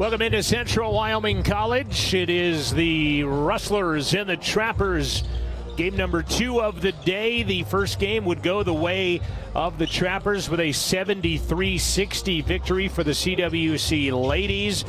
Welcome into Central Wyoming College. It is the Rustlers and the Trappers. Game number 2 of the day. The first game would go the way of the Trappers with a 73-60 victory for the CWC ladies,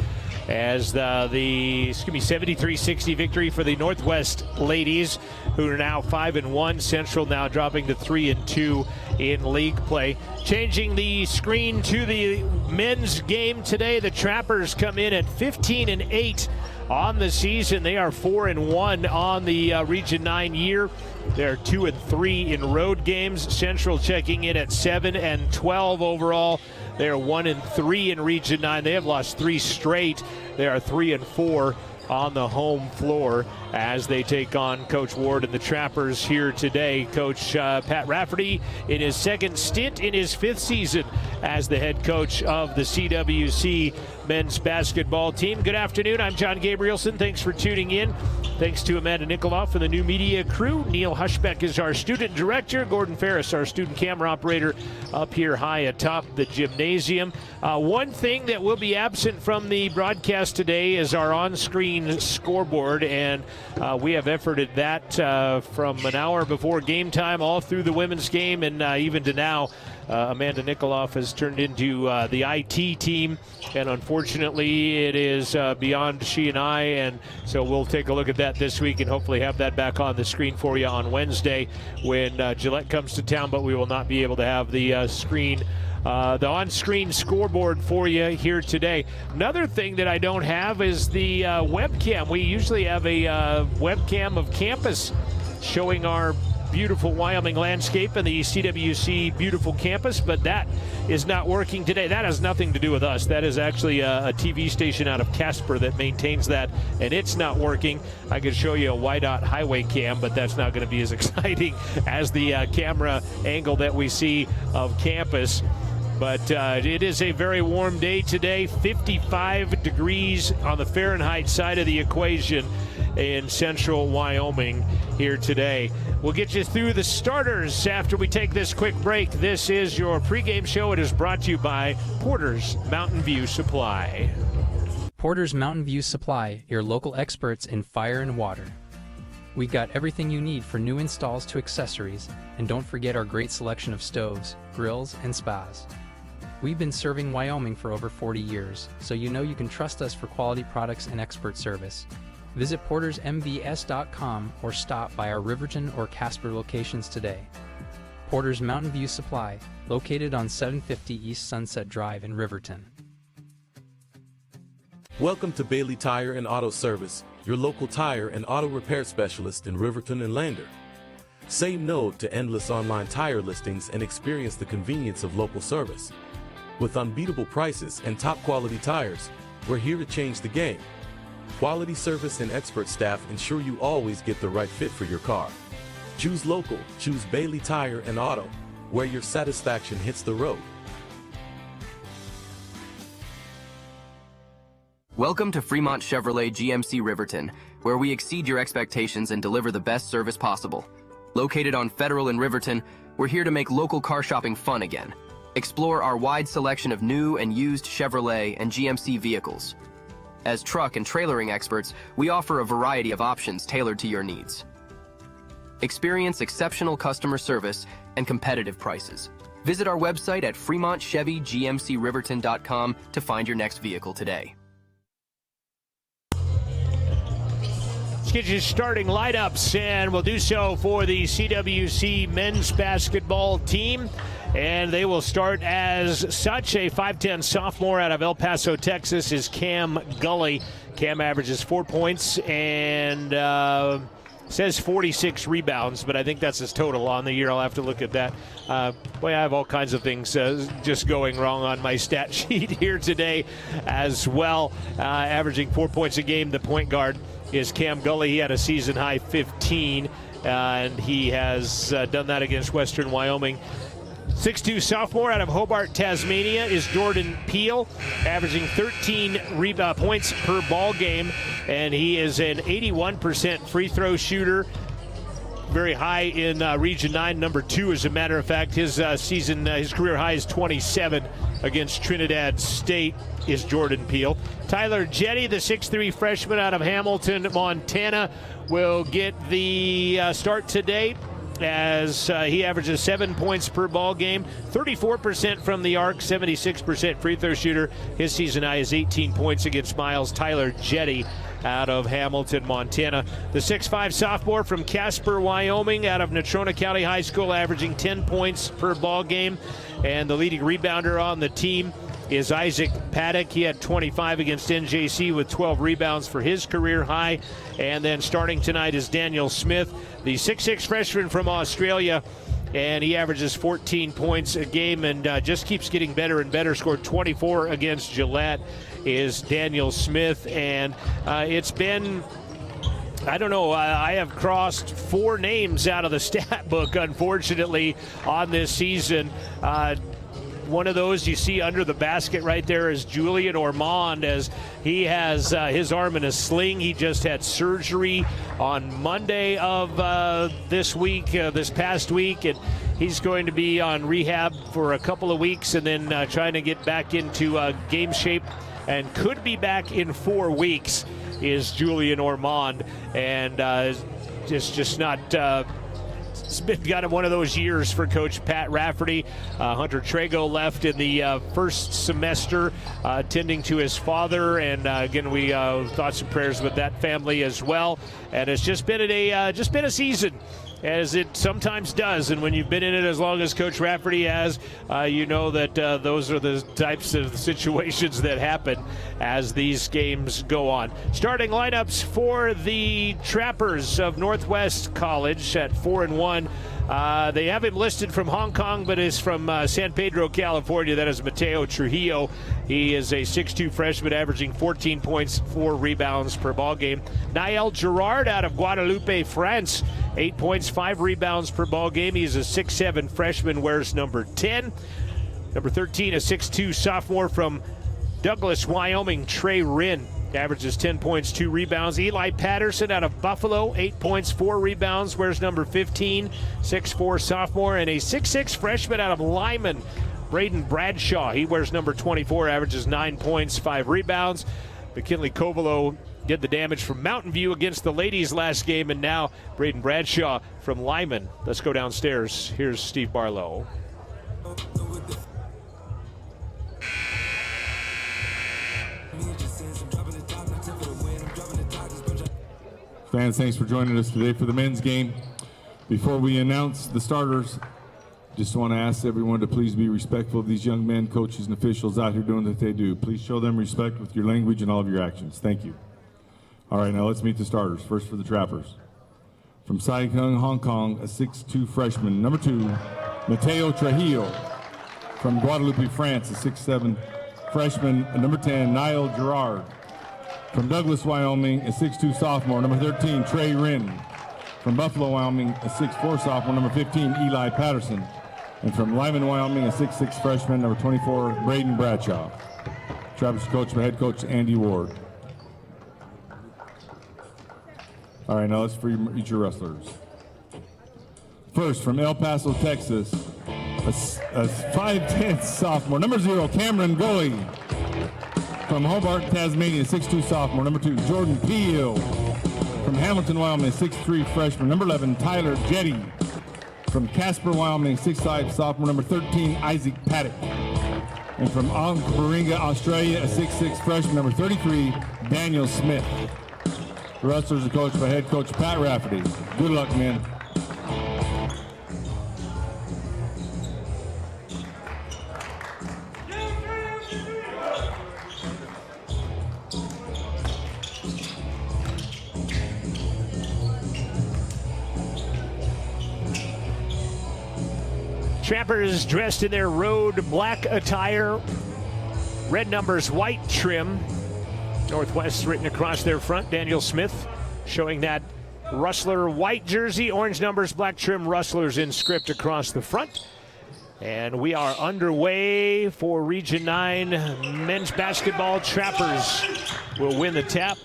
as the 73-60 victory for the Northwest ladies, who are now 5-1. Central now dropping to 3-2 in league play. Changing the screen to the men's game today, the Trappers come in at 15-8 on the season. They are 4-1 on the Region 9 year. They're 2-3 in road games. Central checking in at 7-12 overall. They are 1-3 in Region 9. They have lost 3 straight. They are 3-4 on the home floor as they take on Coach Ward and the Trappers here today. Coach Pat Rafferty in his second stint in his 5th season as the head coach of the CWC men's basketball team. Good afternoon. I'm John Gabrielson. Thanks for tuning in. Thanks to Amanda Nikoloff and the new media crew. Neil Hushbeck is our student director. Gordon Ferris, our student camera operator, up here high atop the gymnasium. One thing that will be absent from the broadcast today is our on-screen scoreboard, and we have efforted that from an hour before game time all through the women's game, and even to now. Amanda Nikoloff has turned into the IT team, and unfortunately it is beyond she and I, and so we'll take a look at that this week and hopefully have that back on the screen for you on Wednesday when Gillette comes to town, but we will not be able to have the on-screen scoreboard for you here today. Another thing that I don't have is the webcam. We usually have a webcam of campus showing our beautiful Wyoming landscape and the CWC beautiful campus, but that is not working today. That has nothing to do with us. That is actually a TV station out of Casper that maintains that, and it's not working. I could show you a YDOT highway cam, but that's not going to be as exciting as the camera angle that we see of campus. But it is a very warm day today, 55 degrees on the Fahrenheit side of the equation in Central Wyoming here today. We'll get you through the starters after we take this quick break. This is your pregame show. It is brought to you by Porter's Mountain View Supply. Porter's Mountain View Supply, your local experts in fire and water. We got everything you need for new installs to accessories, and don't forget our great selection of stoves, grills, and spas. We've been serving Wyoming for over 40 years, so you know you can trust us for quality products and expert service. Visit portersmvs.com or stop by our Riverton or Casper locations today. Porter's Mountain View Supply, located on 750 East Sunset Drive in Riverton. Welcome to Bailey Tire and Auto Service, your local tire and auto repair specialist in Riverton and Lander. Say no to endless online tire listings and experience the convenience of local service. With unbeatable prices and top quality tires, we're here to change the game. Quality service and expert staff ensure you always get the right fit for your car. Choose local, choose Bailey Tire and Auto, where your satisfaction hits the road. Welcome to Fremont Chevrolet GMC Riverton, where we exceed your expectations and deliver the best service possible. Located on Federal in Riverton, we're here to make local car shopping fun again. Explore our wide selection of new and used Chevrolet and GMC vehicles. As truck and trailering experts, we offer a variety of options tailored to your needs. Experience exceptional customer service and competitive prices. Visit our website at FremontChevyGMCRiverton.com to find your next vehicle today. Let's get you starting lineups, and we'll do so for the CWC men's basketball team. And they will start as such. A 5'10 sophomore out of El Paso, Texas is Cam Gully. Cam averages 4 points and says 46 rebounds, but I think that's his total on the year. I'll have to look at that. Boy, I have all kinds of things just going wrong on my stat sheet here today as well. Averaging 4 points a game, the point guard is Cam Gully. He had a season high 15, and he has done that against Western Wyoming. 6'2 sophomore out of Hobart, Tasmania is Jordan Peel, averaging 13 points per ball game, and he is an 81% free throw shooter, very high in Region 9, number 2, as a matter of fact. His his career high is 27 against Trinidad State is Jordan Peele. Tyler Jetty, the 6'3 freshman out of Hamilton, Montana, will get the start today, as he averages 7 points per ball game, 34% from the arc, 76% free throw shooter. His season high is 18 points against Miles. Tyler Jetty out of Hamilton, Montana. The 6'5 sophomore from Casper, Wyoming, out of Natrona County High School, averaging 10 points per ball game. And the leading rebounder on the team is Isaac Paddock. He had 25 against NJC with 12 rebounds for his career high. And then starting tonight is Daniel Smith, the 6'6 freshman from Australia, and he averages 14 points a game and just keeps getting better and better. Scored 24 against Gillette is Daniel Smith, and it's been, I don't know, I have crossed 4 names out of the stat book, unfortunately, on this season. One of those you see under the basket right there is Julian Ormond, as he has his arm in a sling. He just had surgery on Monday of this past week, and he's going to be on rehab for a couple of weeks and then trying to get back into game shape, and could be back in 4 weeks is Julian Ormond, and just not... It's been kind of one of those years for Coach Pat Rafferty. Hunter Trago left in the first semester, tending to his father, and again, we thoughts and prayers with that family as well. And it's just been a season, as it sometimes does. And when you've been in it as long as Coach Rafferty has, you know that those are the types of situations that happen as these games go on. Starting lineups for the Trappers of Northwest College at 4-1. They have him listed from Hong Kong, but is from San Pedro, California. That is Mateo Trujillo. He is a 6'2 freshman, averaging 14 points, 4 rebounds per ball game. Niall Gerard out of Guadeloupe, France, 8 points, 5 rebounds per ball game. He's a 6'7 freshman, wears number 10. Number 13, a 6'2 sophomore from Douglas, Wyoming, Trey Wren, averages 10 points, 2 rebounds. Eli Patterson out of Buffalo, 8 points, 4 rebounds, wears number 15, 6'4 sophomore. And a 6'6 freshman out of Lyman, Braden Bradshaw. He wears number 24, averages 9 points, 5 rebounds. McKinley Covelo did the damage from Mountain View against the ladies last game, and now Braden Bradshaw from Lyman. Let's go downstairs. Here's Steve Barlow. Fans, thanks for joining us today for the men's game. Before we announce the starters, just want to ask everyone to please be respectful of these young men, coaches, and officials out here doing what they do. Please show them respect with your language and all of your actions. Thank you. All right, now let's meet the starters. First for the Trappers. From Saigon, Hong Kong, a 6'2 freshman. Number 2, Mateo Trujillo. From Guadeloupe, France, a 6'7 freshman. Number 10, Niall Gerard. From Douglas, Wyoming, a 6'2 sophomore. Number 13, Trey Wren. From Buffalo, Wyoming, a 6'4 sophomore. Number 15, Eli Patterson. And from Lyman, Wyoming, a 6'6 freshman. Number 24, Braden Bradshaw. Trappers coached by head coach Andy Ward. All right, now let's meet your wrestlers. First, from El Paso, Texas, a 5'10 sophomore. Number 0, Cameron Goey. From Hobart, Tasmania, 6'2 sophomore. Number 2, Jordan Peele. From Hamilton, Wyoming, 6'3 freshman. Number 11, Tyler Jetty. From Casper, Wyoming, 6'5 sophomore. Number 13, Isaac Paddock. And from Baringa, Australia, a 6'6 freshman. Number 33, Daniel Smith. The wrestlers are coached by head coach Pat Rafferty. Good luck, men. Trappers dressed in their road black attire, red numbers, white trim. Northwest written across their front. Daniel Smith showing that Rustler white jersey, orange numbers, black trim, Rustlers in script across the front. And we are underway for Region 9 men's basketball. Trappers will win the tap.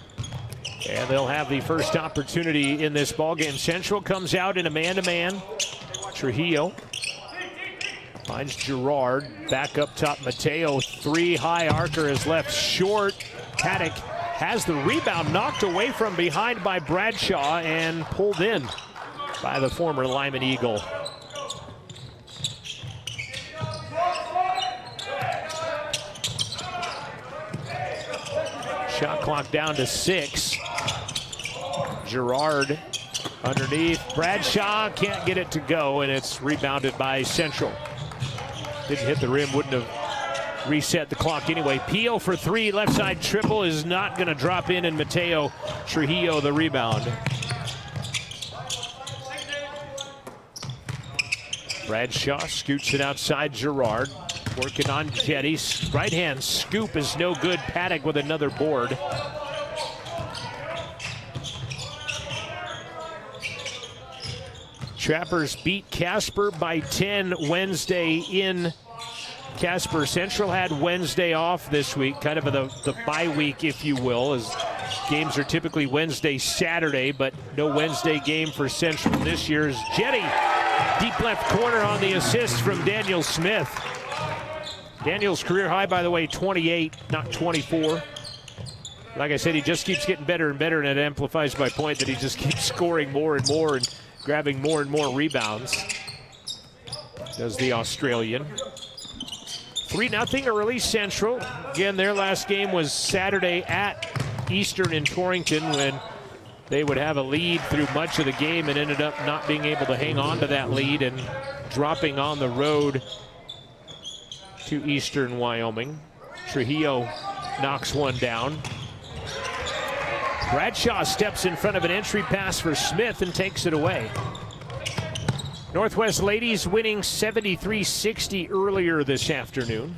And they'll have the first opportunity in this ballgame. Central comes out in a man-to-man. Trujillo finds Gerard. Back up top, Mateo. Three high, Archer is left short. Paddock has the rebound knocked away from behind by Bradshaw and pulled in by the former Lyman Eagle. Shot clock down to 6. Gerard underneath. Bradshaw can't get it to go, and it's rebounded by Central. Didn't hit the rim, wouldn't have reset the clock anyway. Peel for 3, left side triple is not going to drop in, and Mateo Trujillo the rebound. Bradshaw scoots it outside Gerard. Working on Jetty. Right hand scoop is no good. Paddock with another board. Trappers beat Casper by 10 Wednesday in Casper. Central had Wednesday off this week, kind of the bye week, if you will, as games are typically Wednesday, Saturday, but no Wednesday game for Central this year. Jetty, deep left corner on the assist from Daniel Smith. Daniel's career high, by the way, 28, not 24. Like I said, he just keeps getting better and better, and it amplifies my point that he just keeps scoring more and more and grabbing more and more rebounds. Does the Australian. 3-0 early Central. Again, their last game was Saturday at Eastern in Torrington when they would have a lead through much of the game and ended up not being able to hang on to that lead and dropping on the road to Eastern Wyoming. Trujillo knocks one down. Bradshaw steps in front of an entry pass for Smith and takes it away. Northwest ladies winning 73-60 earlier this afternoon.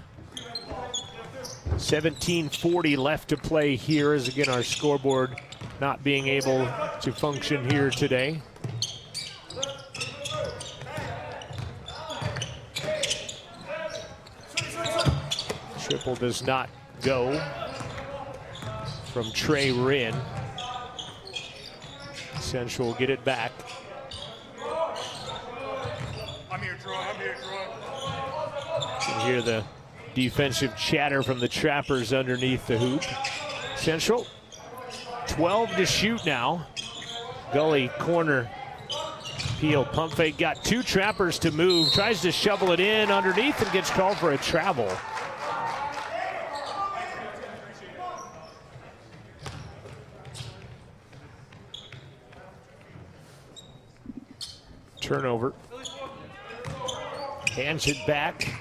17:40 left to play here, as again our scoreboard not being able to function here today. Triple does not go from Trey Wren. Central will get it back. I'm here, Troy. You can hear the defensive chatter from the Trappers underneath the hoop. Central, 12 to shoot now. Gully corner. Peel pump fake, got 2 Trappers to move. Tries to shovel it in underneath and gets called for a travel. Turnover. Hands it back.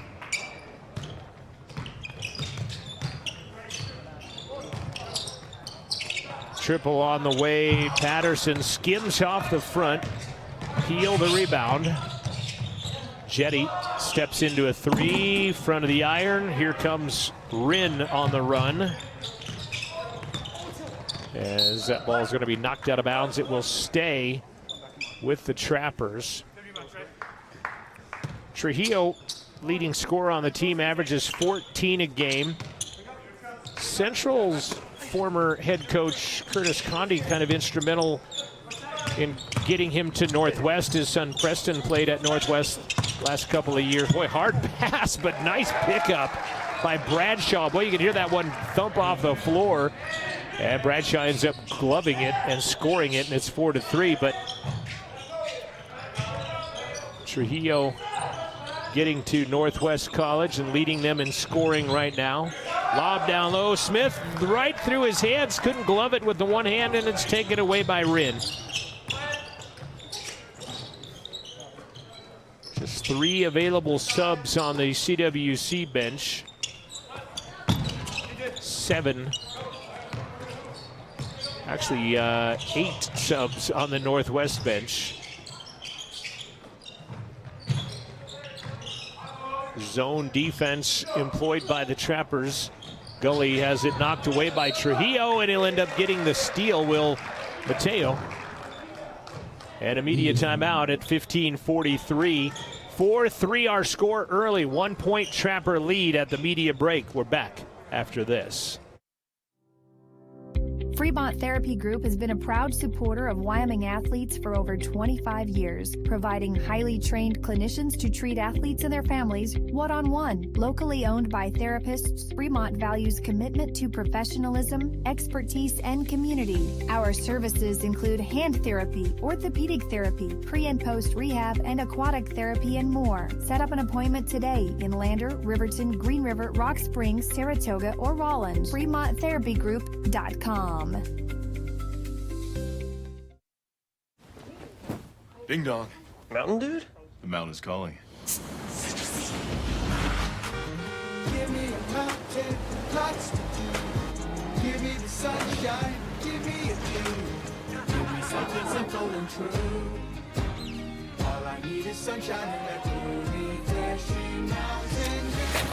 Triple on the way. Patterson skims off the front. Peel the rebound. Jetty steps into a 3. Front of the iron. Here comes Wren on the run. As that ball is going to be knocked out of bounds, it will stay with the Trappers. Trujillo, leading scorer on the team, averages 14 a game. Central's former head coach Curtis Conde kind of instrumental in getting him to Northwest. His son Preston played at Northwest last couple of years. Boy, hard pass, but nice pickup by Bradshaw. Boy, you can hear that one thump off the floor. And Bradshaw ends up gloving it and scoring it, and it's 4-3. But Trujillo getting to Northwest College and leading them in scoring right now. Lob down low. Smith right through his hands. Couldn't glove it with the one hand, and it's taken away by Wren. Just 3 available subs on the CWC bench. 7. Actually, 8 subs on the Northwest bench. Zone defense employed by the Trappers. Gully has it knocked away by Trujillo, and he'll end up getting the steal, will Mateo. And a media timeout at 15:43. 4-3 our score early. 1-point Trapper lead at the media break. We're back after this. Fremont Therapy Group has been a proud supporter of Wyoming athletes for over 25 years, providing highly trained clinicians to treat athletes and their families one-on-one. Locally owned by therapists, Fremont values commitment to professionalism, expertise, and community. Our services include hand therapy, orthopedic therapy, pre- and post-rehab, and aquatic therapy, and more. Set up an appointment today in Lander, Riverton, Green River, Rock Springs, Saratoga, or Rawlins. FremontTherapyGroup.com. Ding dong. Mountain dude? The mountain is calling. Give me a mountain, lots to do. Give me the sunshine, give me a view. Give me something simple and true. All I need is sunshine and that blue refreshing mountain view.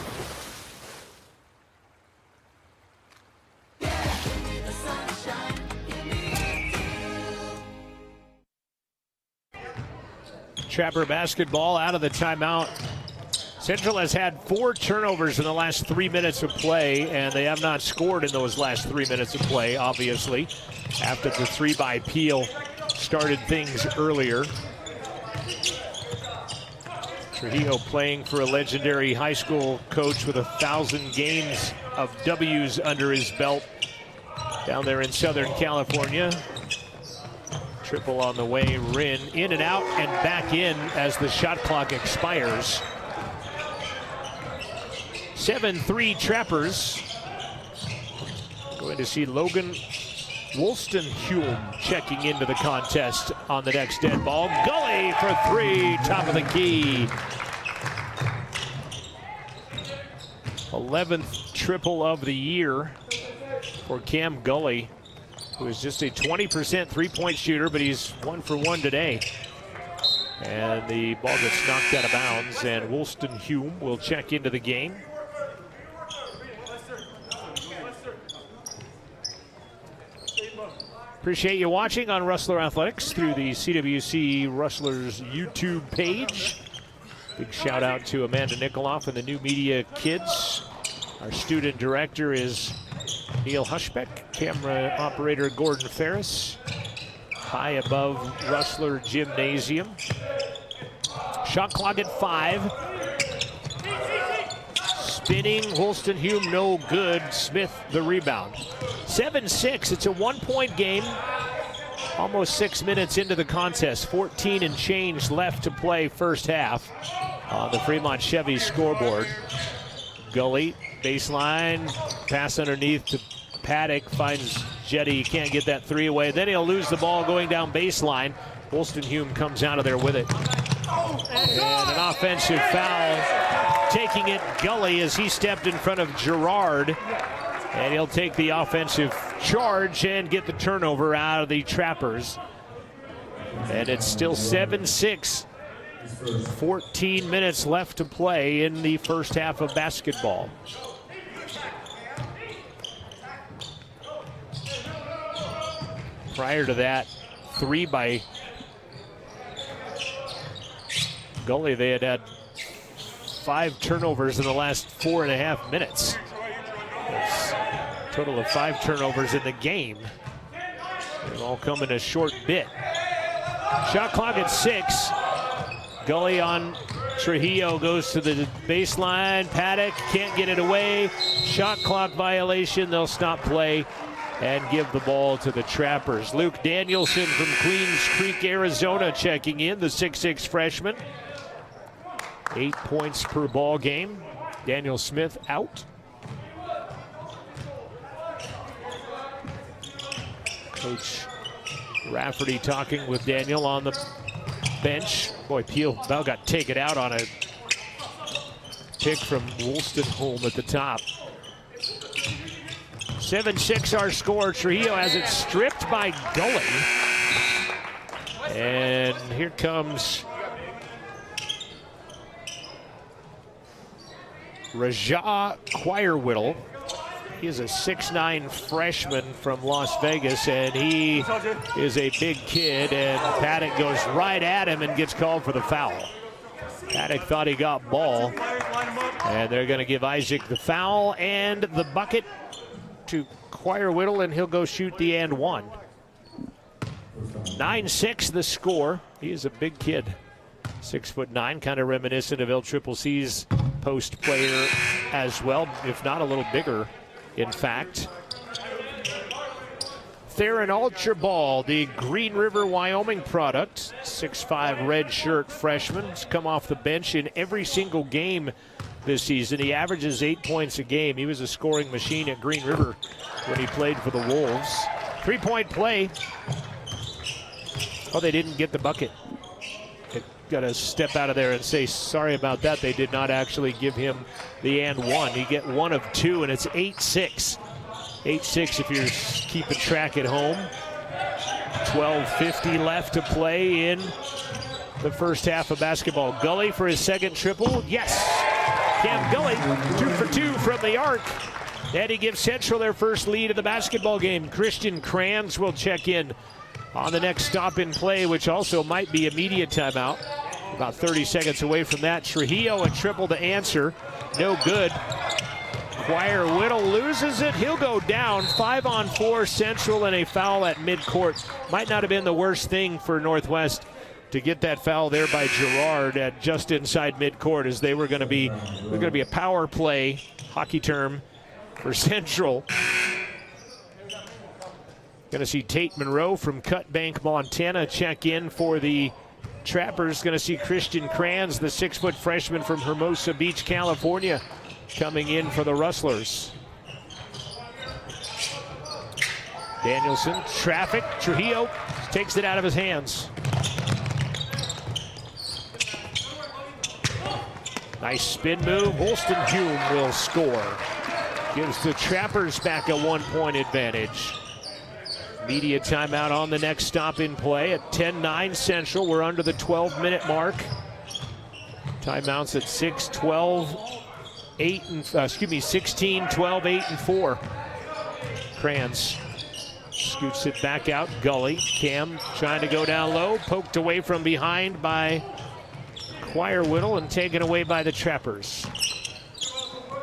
Yeah, give me the sunshine, give me a view. Trapper basketball out of the timeout. Central has had 4 turnovers in the last 3 minutes of play, and they have not scored in those last 3 minutes of play, obviously, after the 3 by Peel started things earlier. Trujillo playing for a legendary high school coach with 1,000 games of W's under his belt down there in Southern California. Triple on the way, Rin in and out and back in as the shot clock expires. 7-3 Trappers. Going to see Logan Woolstenhume checking into the contest on the next dead ball. Gully for 3, top of the key. 11th triple of the year for Cam Gully, who is just a 20% three-point shooter, but he's 1 for 1 today. And the ball gets knocked out of bounds, and Woolstenhume will check into the game. Appreciate you watching on Rustler Athletics through the CWC Rustlers YouTube page. Big shout out to Amanda Nikoloff and the New Media Kids. Our student director is Neil Hushbeck, camera operator Gordon Ferris. High above Rustler Gymnasium. Shot clock at 5. Spinning, Woolstenhume no good. Smith the rebound. 7-6, it's a 1-point game. Almost 6 minutes into the contest. 14 and change left to play first half on the Fremont Chevy scoreboard. Gully, baseline, pass underneath to Paddock, finds Jetty, can't get that 3 away. Then he'll lose the ball going down baseline. Woolstenhume comes out of there with it. And an offensive foul. Taking it, Gully, as he stepped in front of Gerard. And he'll take the offensive charge and get the turnover out of the Trappers. And it's still 7-6. 14 minutes left to play in the first half of basketball. Prior to that, 3 by Gully. They had 5 turnovers in the last 4.5 minutes. That's a total of 5 turnovers in the game. They've all come in a short bit. Shot clock at 6. Gully on Trujillo, goes to the baseline. Paddock can't get it away. Shot clock violation. They'll stop play and give the ball to the Trappers. Luke Danielson from Queens Creek, Arizona, checking in, the 6'6 freshman. 8 points per ball game. Daniel Smith out. Coach Rafferty talking with Daniel on the bench. Boy, Peel about got taken out on a pick from Woolstenhume at the top. 7-6 our score. Trujillo has it stripped by Gully. And here comes Rajah Choirwhittle. He is a 6'9 freshman from Las Vegas, and he is a big kid, and Paddock goes right at him and gets called for the foul. Paddock thought he got ball, and they're going to give Isaac the foul and the bucket to Choir Whittle, and he'll go shoot the and one. 9-6 the score. He is a big kid. 6'9", kind of reminiscent of Cwc's post player as well, if not a little bigger, in fact. Theron Ultra Ball, the Green River, Wyoming product. 6'5" red shirt freshman. He's come off the bench in every single game this season. He averages 8 points a game. He was a scoring machine at Green River when he played for the Wolves. 3-point play. Oh, they didn't get the bucket. Got to step out of there and say sorry about that. They did not actually give him the and one. He get 1 of 2, and it's 8-6. 8-6 if you're keeping track at home. 12:50 left to play in the first half of basketball. Gully for his second triple. Yes! Cam Gully, 2 for 2 from the arc. And he gives Central their first lead of the basketball game. Christian Kranz will check in on the next stop in play, which also might be a media timeout. About 30 seconds away from that. Trujillo, a triple to answer. No good. Choir Whittle loses it. He'll go down. 5-on-4 Central and a foul at midcourt. Might not have been the worst thing for Northwest to get that foul there by Gerard at just inside midcourt, as they were going to be a power play, hockey term, for Central. Going to see Tate Monroe from Cut Bank, Montana, check in for the Trappers. Going to see Christian Kranz, the 6-foot freshman from Hermosa Beach, California, coming in for the Rustlers. Danielson, traffic. Trujillo takes it out of his hands. Nice spin move. Holston Hume will score. Gives the Trappers back a 1-point advantage. Media timeout on the next stop in play at 10-9 Central. We're under the 12-minute mark. Timeouts at 16, 12, 8, and 4. Kranz scoots it back out. Gully, Cam trying to go down low. Poked away from behind by Choir Whittle and taken away by the Trappers.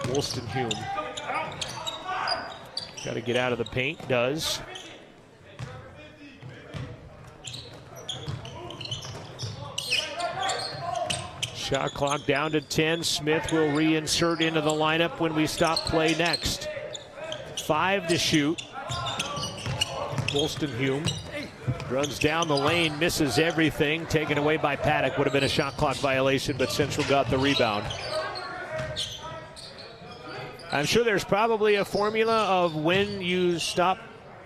Holston Hume. Got to get out of the paint, does. Shot clock down to 10. Smith will reinsert into the lineup when we stop play next. 5 to shoot. Holston Hume runs down the lane, misses everything. Taken away by Paddock. Would have been a shot clock violation, but Central got the rebound. I'm sure there's probably a formula of when you stop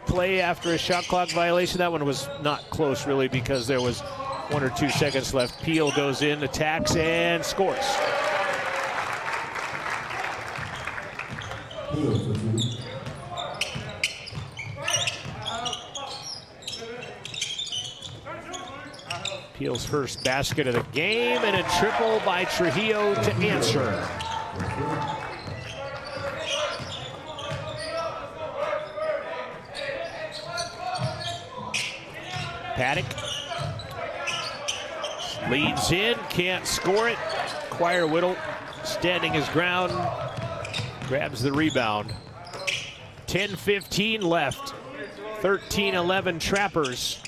play after a shot clock violation. That one was not close, really, because there was 1 or 2 seconds left. Peel goes in, attacks, and scores. Peel's first basket of the game, and a triple by Trujillo to answer. Paddock leads in, can't score it. Choir Whittle standing his ground, grabs the rebound. 10:15 left. 13-11 Trappers.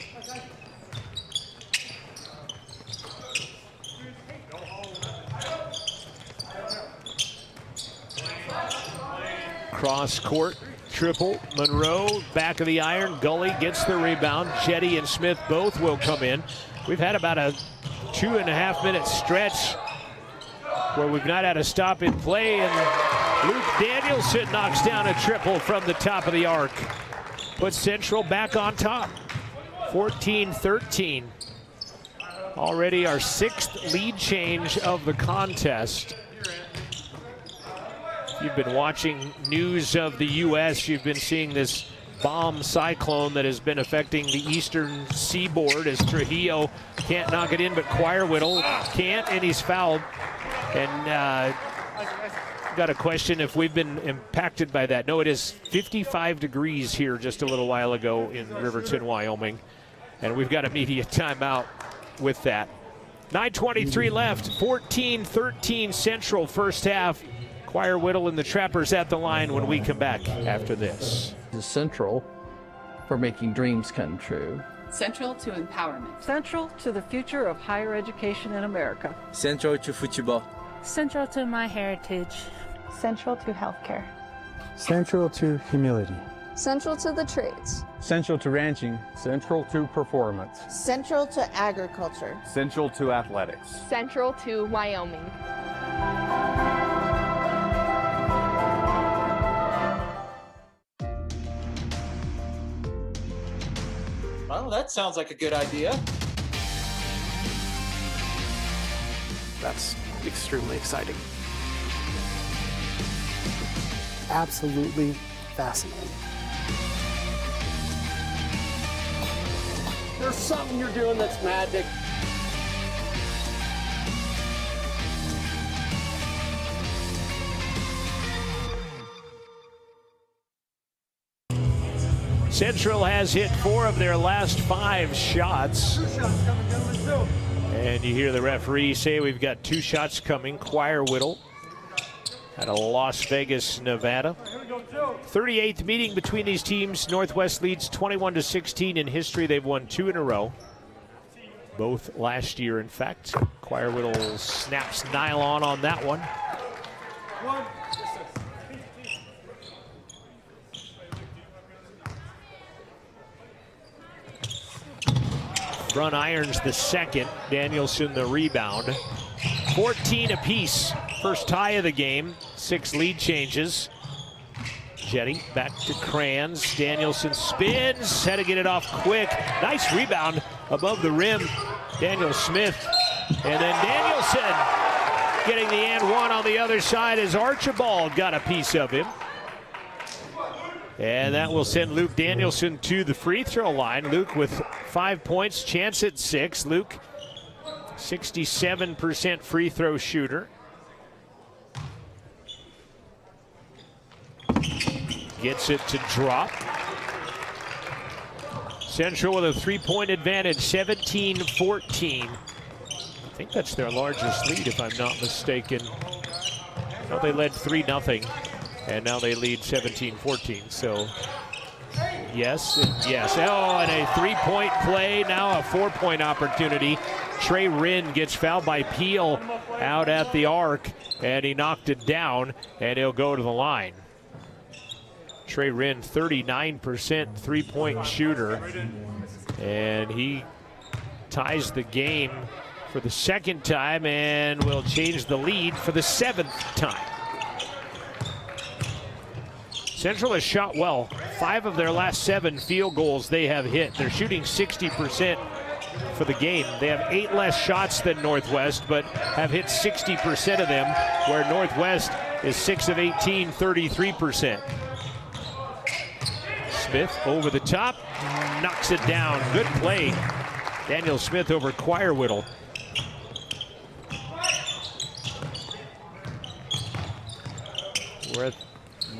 Cross court triple. Monroe, back of the iron. Gully gets the rebound. Jetty and Smith both will come in. We've had about a 2.5 minute stretch where we've not had a stop in play, and Luke Danielson knocks down a triple from the top of the arc. Puts Central back on top. 14-13. Already our 6th lead change of the contest. You've been watching news of the U.S. You've been seeing this bomb cyclone that has been affecting the eastern seaboard, as Trujillo can't knock it in, but Choir Whittle can't, and he's fouled. And got a question if we've been impacted by that. No, it is 55 degrees here just a little while ago in Riverton, Wyoming. And we've got a media timeout with that. 9:23 left, 14-13 Central first half. Choir Whittle and the Trappers at the line when we come back after this. Is central for making dreams come true. Central to empowerment. Central to the future of higher education in America. Central to football. Central to my heritage. Central to healthcare. Central to humility. Central to the trades. Central to ranching. Central to performance. Central to agriculture. Central to athletics. Central to Wyoming. Well, that sounds like a good idea. That's extremely exciting. Absolutely fascinating. There's something you're doing that's magic. Central has hit 4 of their last 5 shots. And you hear the referee say we've got 2 shots coming. Choir Whittle out of Las Vegas, Nevada. 38th meeting between these teams. Northwest leads 21-16 in history. They've won 2 in a row. Both last year, in fact. Choir Whittle snaps nylon on that one. Front irons the second. Danielson the rebound. 14 apiece. First tie of the game. 6 lead changes. Jetty back to Kranz. Danielson spins. Had to get it off quick. Nice rebound above the rim. Daniel Smith. And then Danielson getting the and one on the other side as Archibald got a piece of him. And that will send Luke Danielson to the free throw line. Luke with 5 points, chance at 6. Luke, 67% free throw shooter. Gets it to drop. Central with a 3-point advantage, 17-14. I think that's their largest lead, if I'm not mistaken. Well, they led 3-0. And now they lead 17-14, so yes and yes. Oh, and a 3-point play, now a 4-point opportunity. Trey Rinn gets fouled by Peel out at the arc, and he knocked it down, and he'll go to the line. Trey Rinn, 39% 3-point shooter, and he ties the game for the 2nd time and will change the lead for the 7th time. Central has shot well. 5 of their last 7 field goals they have hit. They're shooting 60% for the game. They have 8 less shots than Northwest, but have hit 60% of them, where Northwest is 6 of 18, 33%. Smith over the top, knocks it down. Good play. Daniel Smith over Choir Whittle. We're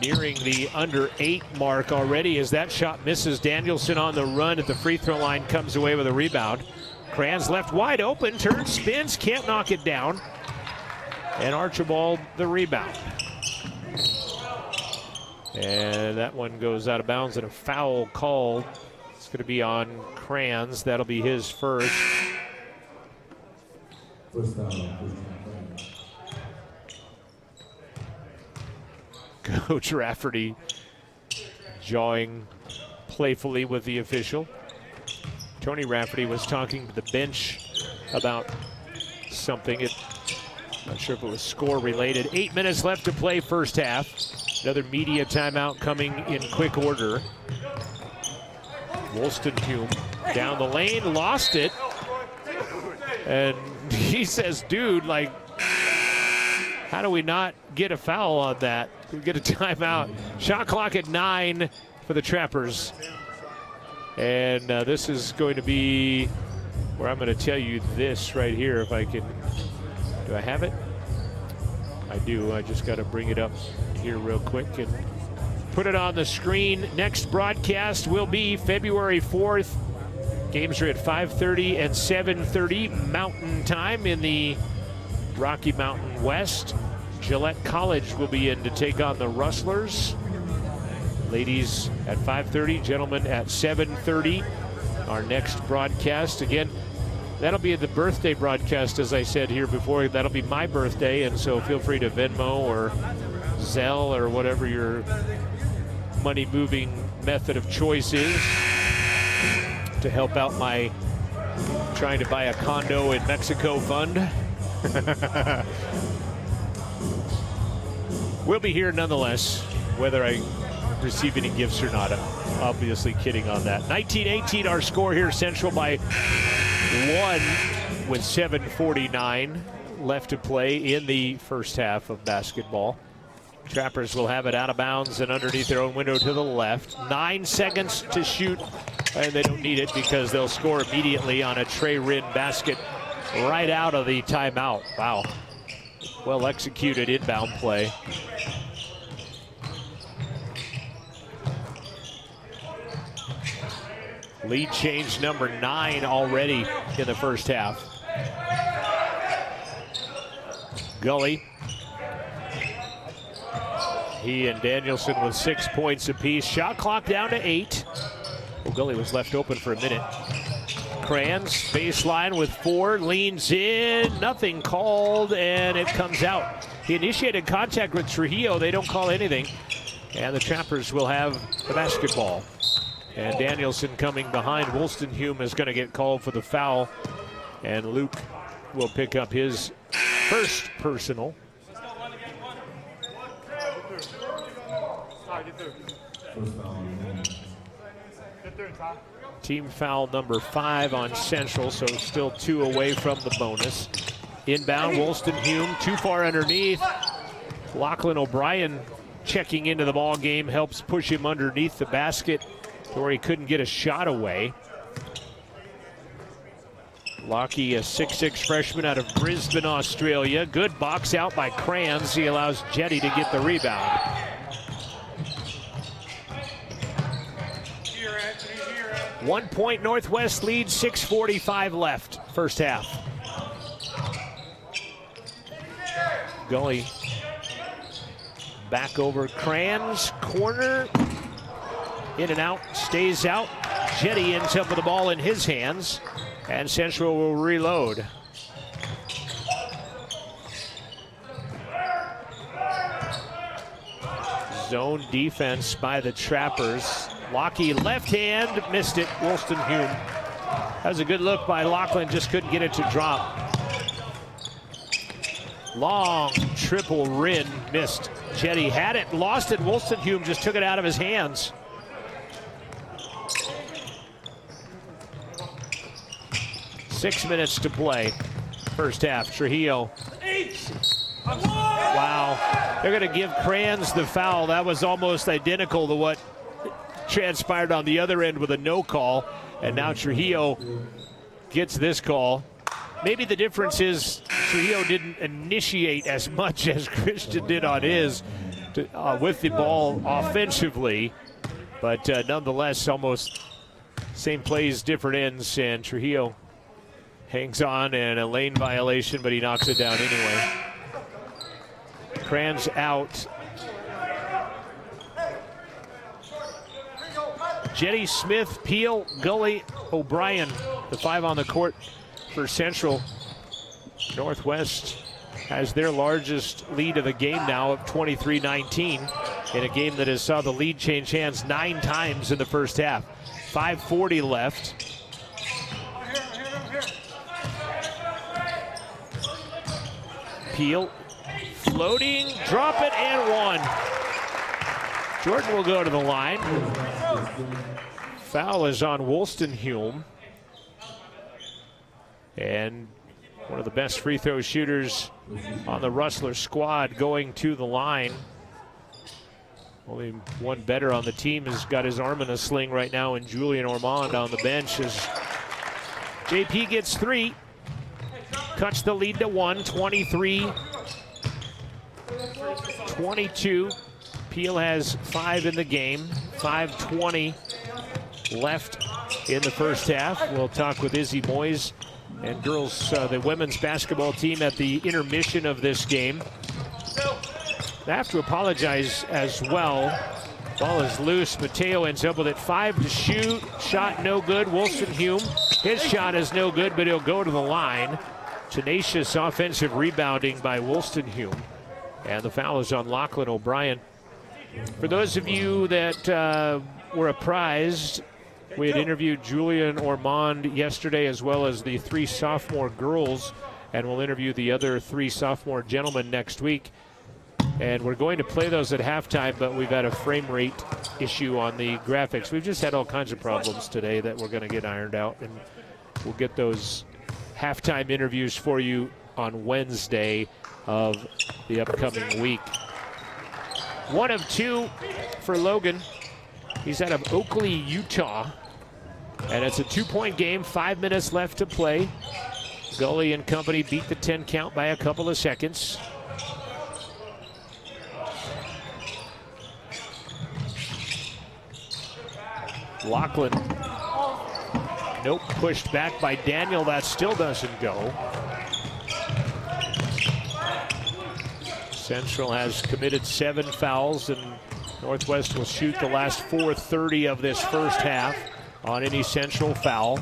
nearing the under 8 mark already as that shot misses. Danielson on the run at the free throw line comes away with a rebound. Kranz left wide open, turns, spins, can't knock it down. And Archibald the rebound. And that one goes out of bounds and a foul call. It's going to be on Kranz. That'll be his first. Coach Rafferty jawing playfully with the official. Tony Rafferty was talking to the bench about something. Not sure if it was score related. 8 minutes left to play first half. Another media timeout coming in quick order. Wolstenhume down the lane, lost it. And he says, dude, like, how do we not get a foul on that? We get a timeout. Shot clock at 9 for the Trappers. And this is going to be where I'm going to tell you this right here if I can. Do I have it? I do. I just got to bring it up here real quick and put it on the screen. Next broadcast will be February 4th. Games are at 5:30 and 7:30 Mountain Time in the Rocky Mountain West. Gillette College will be in to take on the Rustlers. Ladies at 5:30, gentlemen at 7:30. Our next broadcast, again, that'll be the birthday broadcast, as I said here before. That'll be my birthday, and so feel free to Venmo or Zelle or whatever your money-moving method of choice is to help out my trying to buy a condo in Mexico fund. We'll be here nonetheless, whether I receive any gifts or not. I'm obviously kidding on that. 19-18 our score here. Central by 1 with 7:49 left to play in the first half of basketball. Trappers will have it out of bounds and underneath their own window to the left. 9 seconds to shoot, and they don't need it because they'll score immediately on a Trey Rin basket right out of the timeout. Wow. Well executed inbound play. Lead change number 9 already in the first half. Gully. He and Danielson with 6 points apiece. Shot clock down to 8. Well, Gully was left open for a minute. Kranz, baseline with 4, leans in, nothing called, and it comes out. He initiated contact with Trujillo. They don't call anything, and the Trappers will have the basketball. And Danielson coming behind. Wolstenhume is going to get called for the foul, and Luke will pick up his first personal. Team foul number 5 on Central, so still 2 away from the bonus. Inbound, Wolstenhume too far underneath. Lachlan O'Brien checking into the ball game, helps push him underneath the basket to where he couldn't get a shot away. Lockie, a 6'6" freshman out of Brisbane, Australia. Good box out by Kranz. He allows Jetty to get the rebound. One point Northwest lead, 6:45 left, first half. Gully back over Kranz, corner, in and out, stays out. Jetty ends up with the ball in his hands, and Central will reload. Zone defense by the Trappers. Lockie left hand, missed it, Wolstenhume. That was a good look by Lachlan, just couldn't get it to drop. Long triple Rin, missed. Jetty had it, lost it, Wolstenhume just took it out of his hands. Six minutes to play, first half. Trujillo. Wow, they're gonna give Kranz the foul. That was almost identical to what transpired on the other end with a no call, and now Trujillo gets this call. Maybe the difference is Trujillo didn't initiate as much as Christian did on his with the ball offensively, but nonetheless almost same plays, different ends, and Trujillo hangs on, and a lane violation, but he knocks it down anyway. Kranz out. Jetty, Smith, Peel, Gully, O'Brien, the 5 on the court for Central. Northwest has their largest lead of the game now of 23-19 in a game that has saw the lead change hands 9 times in the first half. 5:40 left. Peel, floating, drop it, and 1. Jordan will go to the line. Foul is on Wolstenhume. And one of the best free throw shooters on the Rustler squad going to the line. Only one better on the team has got his arm in a sling right now, and Julian Ormond on the bench as JP gets 3. Cuts the lead to 1, 23-22. Peel has 5 in the game, 5:20 left in the first half. We'll talk with Izzy Moyes and girls, the women's basketball team at the intermission of this game. I have to apologize as well. Ball is loose. Mateo ends up with it. 5 to shoot. Shot no good. Wolstenhume, his shot is no good, but he'll go to the line. Tenacious offensive rebounding by Wolstenhume. And the foul is on Lachlan O'Brien. For those of you that were apprised, we had interviewed Julian Ormond yesterday, as well as the 3 sophomore girls, and we'll interview the other 3 sophomore gentlemen next week. And we're going to play those at halftime, but we've had a frame rate issue on the graphics. We've just had all kinds of problems today that we're going to get ironed out, and we'll get those halftime interviews for you on Wednesday of the upcoming week. 1 of 2 for Logan. He's out of Oakley, Utah. And it's a 2-point game, 5 minutes left to play. Gully and company beat the 10 count by a couple of seconds. Lachlan, nope, pushed back by Daniel. That still doesn't go. Central has committed 7 fouls, and Northwest will shoot the last 4:30 of this first half on any Central foul.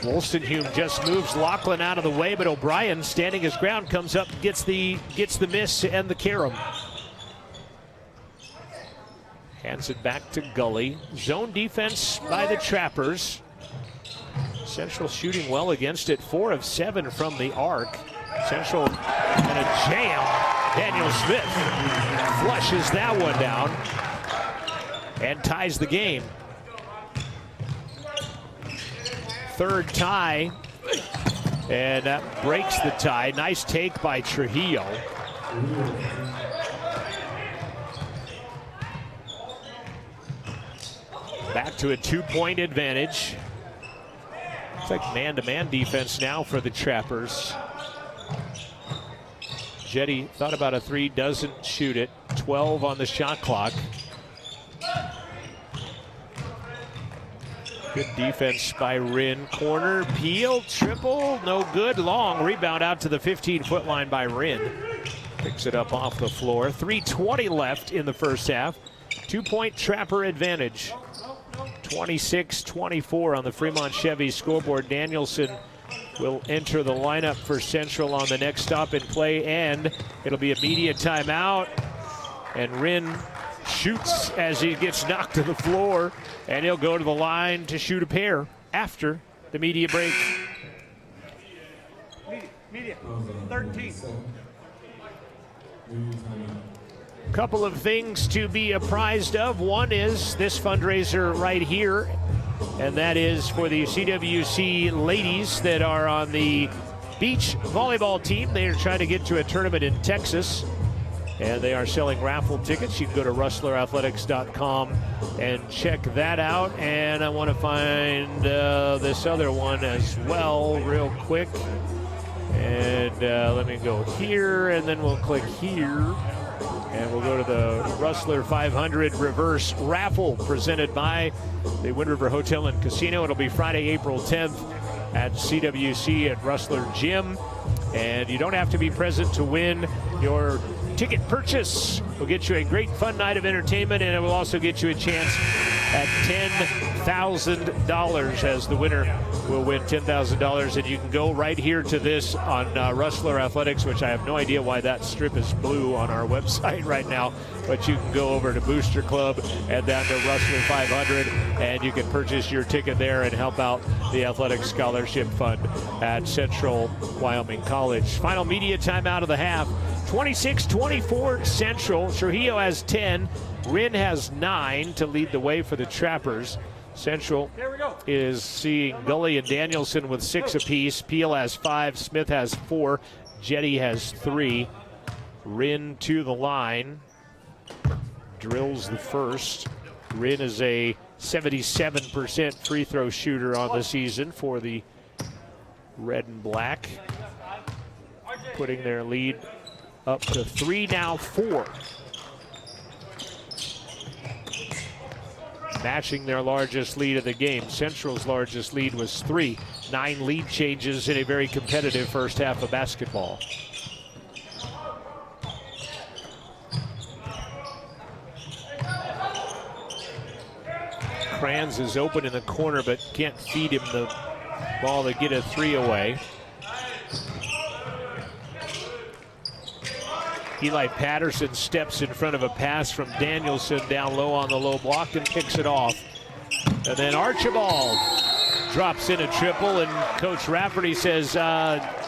Wolstenhume just moves Lachlan out of the way, but O'Brien, standing his ground, comes up, gets the miss and the carom. Hands it back to Gully. Zone defense by the Trappers. Central shooting well against it. 4 of 7 from the arc. Central and a jam. Daniel Smith flushes that one down and ties the game. 3rd tie, and that breaks the tie. Nice take by Trujillo. Back to a 2-point advantage. It's like man-to-man defense now for the Trappers. Jetty thought about a 3, doesn't shoot it. 12 on the shot clock. Good defense by Rin. Corner, peel, triple, no good. Long rebound out to the 15-foot line by Rin. Picks it up off the floor. 3:20 left in the first half. 2-point Trapper advantage. 26-24 on the Fremont Chevy scoreboard. Danielson will enter the lineup for Central on the next stop in play, and it'll be a media timeout. And Rin shoots as he gets knocked to the floor, and he'll go to the line to shoot a pair after the media break. Media, 13. Couple of things to be apprised of. One is this fundraiser right here, and that is for the CWC ladies that are on the beach volleyball team. They are trying to get to a tournament in Texas, and they are selling raffle tickets. You can go to rustlerathletics.com and check that out. And I want to find this other one as well real quick. And let me go here, and then we'll click here. And we'll go to the Rustler 500 reverse raffle presented by the Wind River Hotel and Casino. It'll be Friday, April 10th at CWC at Rustler Gym. And you don't have to be present to win. Your ticket purchase will get you a great fun night of entertainment, and it will also get you a chance at $10,000, as the winner will win $10,000. And you can go right here to this on Rustler Athletics, which I have no idea why that strip is blue on our website right now, but you can go over to Booster Club and down to Rustler 500, and you can purchase your ticket there and help out the Athletic Scholarship Fund at Central Wyoming College. Final media timeout of the half. 26-24 Central. Trujillo has 10. Rin has 9 to lead the way for the Trappers. Central is seeing Gully and Danielson with 6 apiece. Peel has 5. Smith has 4. Jetty has 3. Rin to the line. Drills the first. Rin is a 77% free throw shooter on the season for the red and black. Putting their lead up to 3, now 4. Matching their largest lead of the game. Central's largest lead was 3. 9 lead changes in a very competitive first half of basketball. Kranz is open in the corner, but can't feed him the ball to get a 3 away. Eli Patterson steps in front of a pass from Danielson down low on the low block and picks it off. And then Archibald drops in a triple, and Coach Rafferty says,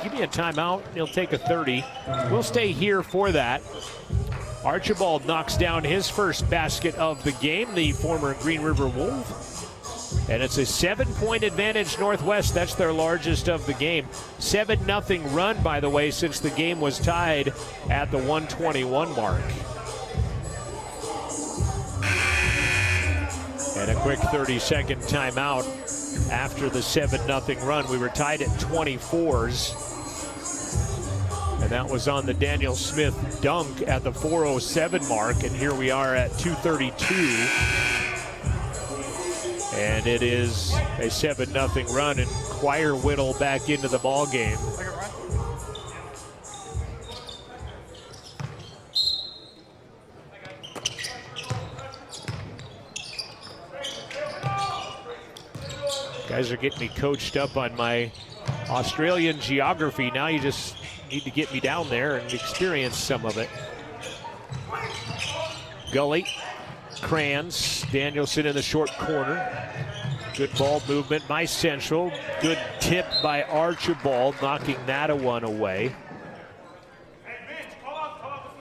give me a timeout. He'll take a 30. We'll stay here for that. Archibald knocks down his first basket of the game, the former Green River Wolf. And it's a 7-point advantage Northwest. That's their largest of the game. 7-0 run, by the way, since the game was tied at the 121 mark. And a quick 30-second timeout after the 7-0 run. We were tied at 24s. And that was on the Daniel Smith dunk at the 4:07 mark. And here we are at 2:32. And it is a 7-0 run, and Choir Whittle back into the ball game. Guys are getting me coached up on my Australian geography. Now you just need to get me down there and experience some of it. Gully, Kranz, Danielson in the short corner. Good ball movement by Central. Good tip by Archibald, knocking that one away.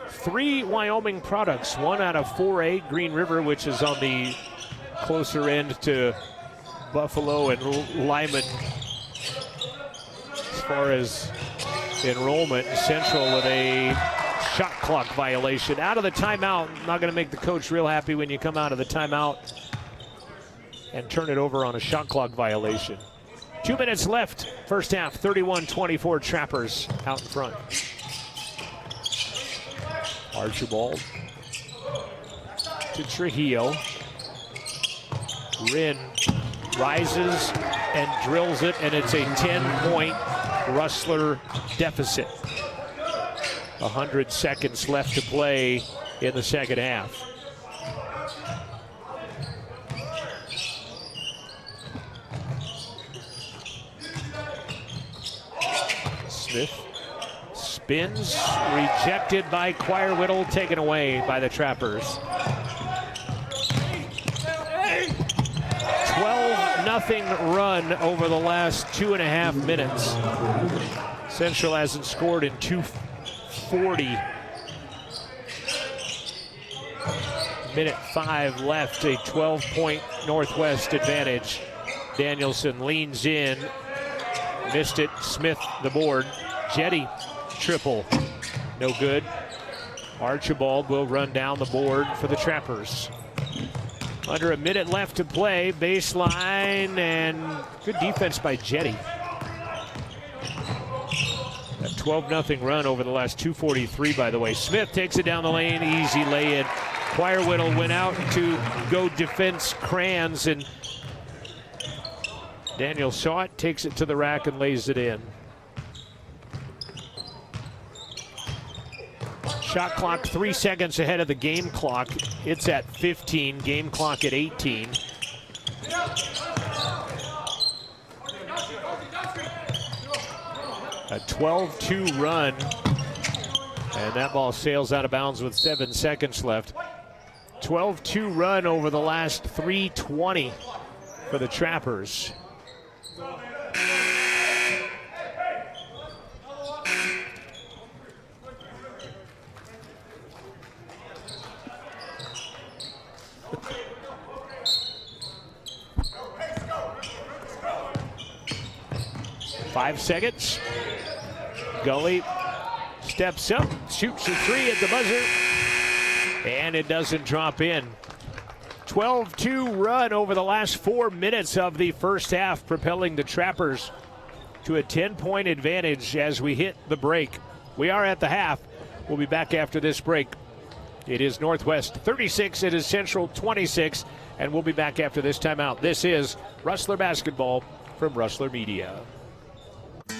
3 Wyoming products, 1 out of 4A. Green River, which is on the closer end to Buffalo and Lyman as far as enrollment. Central with a shot clock violation. Out of the timeout. Not going to make the coach real happy when you come out of the timeout and turn it over on a shot clock violation. 2 minutes left, first half. 31-24 Trappers out in front. Archibald to Trujillo. Wren rises and drills it, and it's a 10-point Rustler deficit. 100 seconds left to play in the second half. Smith spins, rejected by Choir Whittle, taken away by the Trappers. 12-0 run over the last 2.5 minutes. Central hasn't scored in 2:40. Minute 5 left, a 12-point Northwest advantage. Danielson leans in, missed it. Smith the board. Jetty triple, no good. Archibald will run down the board for the Trappers. Under a minute left to play, baseline, and good defense by Jetty. A 12-0 run over the last 2:43, by the way. Smith takes it down the lane, easy lay-in. Choir Whittle went out to go defense Kranz, and Daniel saw it, takes it to the rack, and lays it in. Shot clock 3 seconds ahead of the game clock. It's at 15, game clock at 18. A 12-2 run, and that ball sails out of bounds with 7 seconds left. 12-2 run over the last 3:20 for the Trappers. Five seconds. Gully steps up, shoots a 3 at the buzzer, and it doesn't drop in. 12-2 run over the last 4 minutes of the first half, propelling the Trappers to a 10-point advantage as we hit the break. We are at the half. We'll be back after this break. It is Northwest 36, it is Central 26, and we'll be back after this timeout. This is Rustler Basketball from Rustler Media.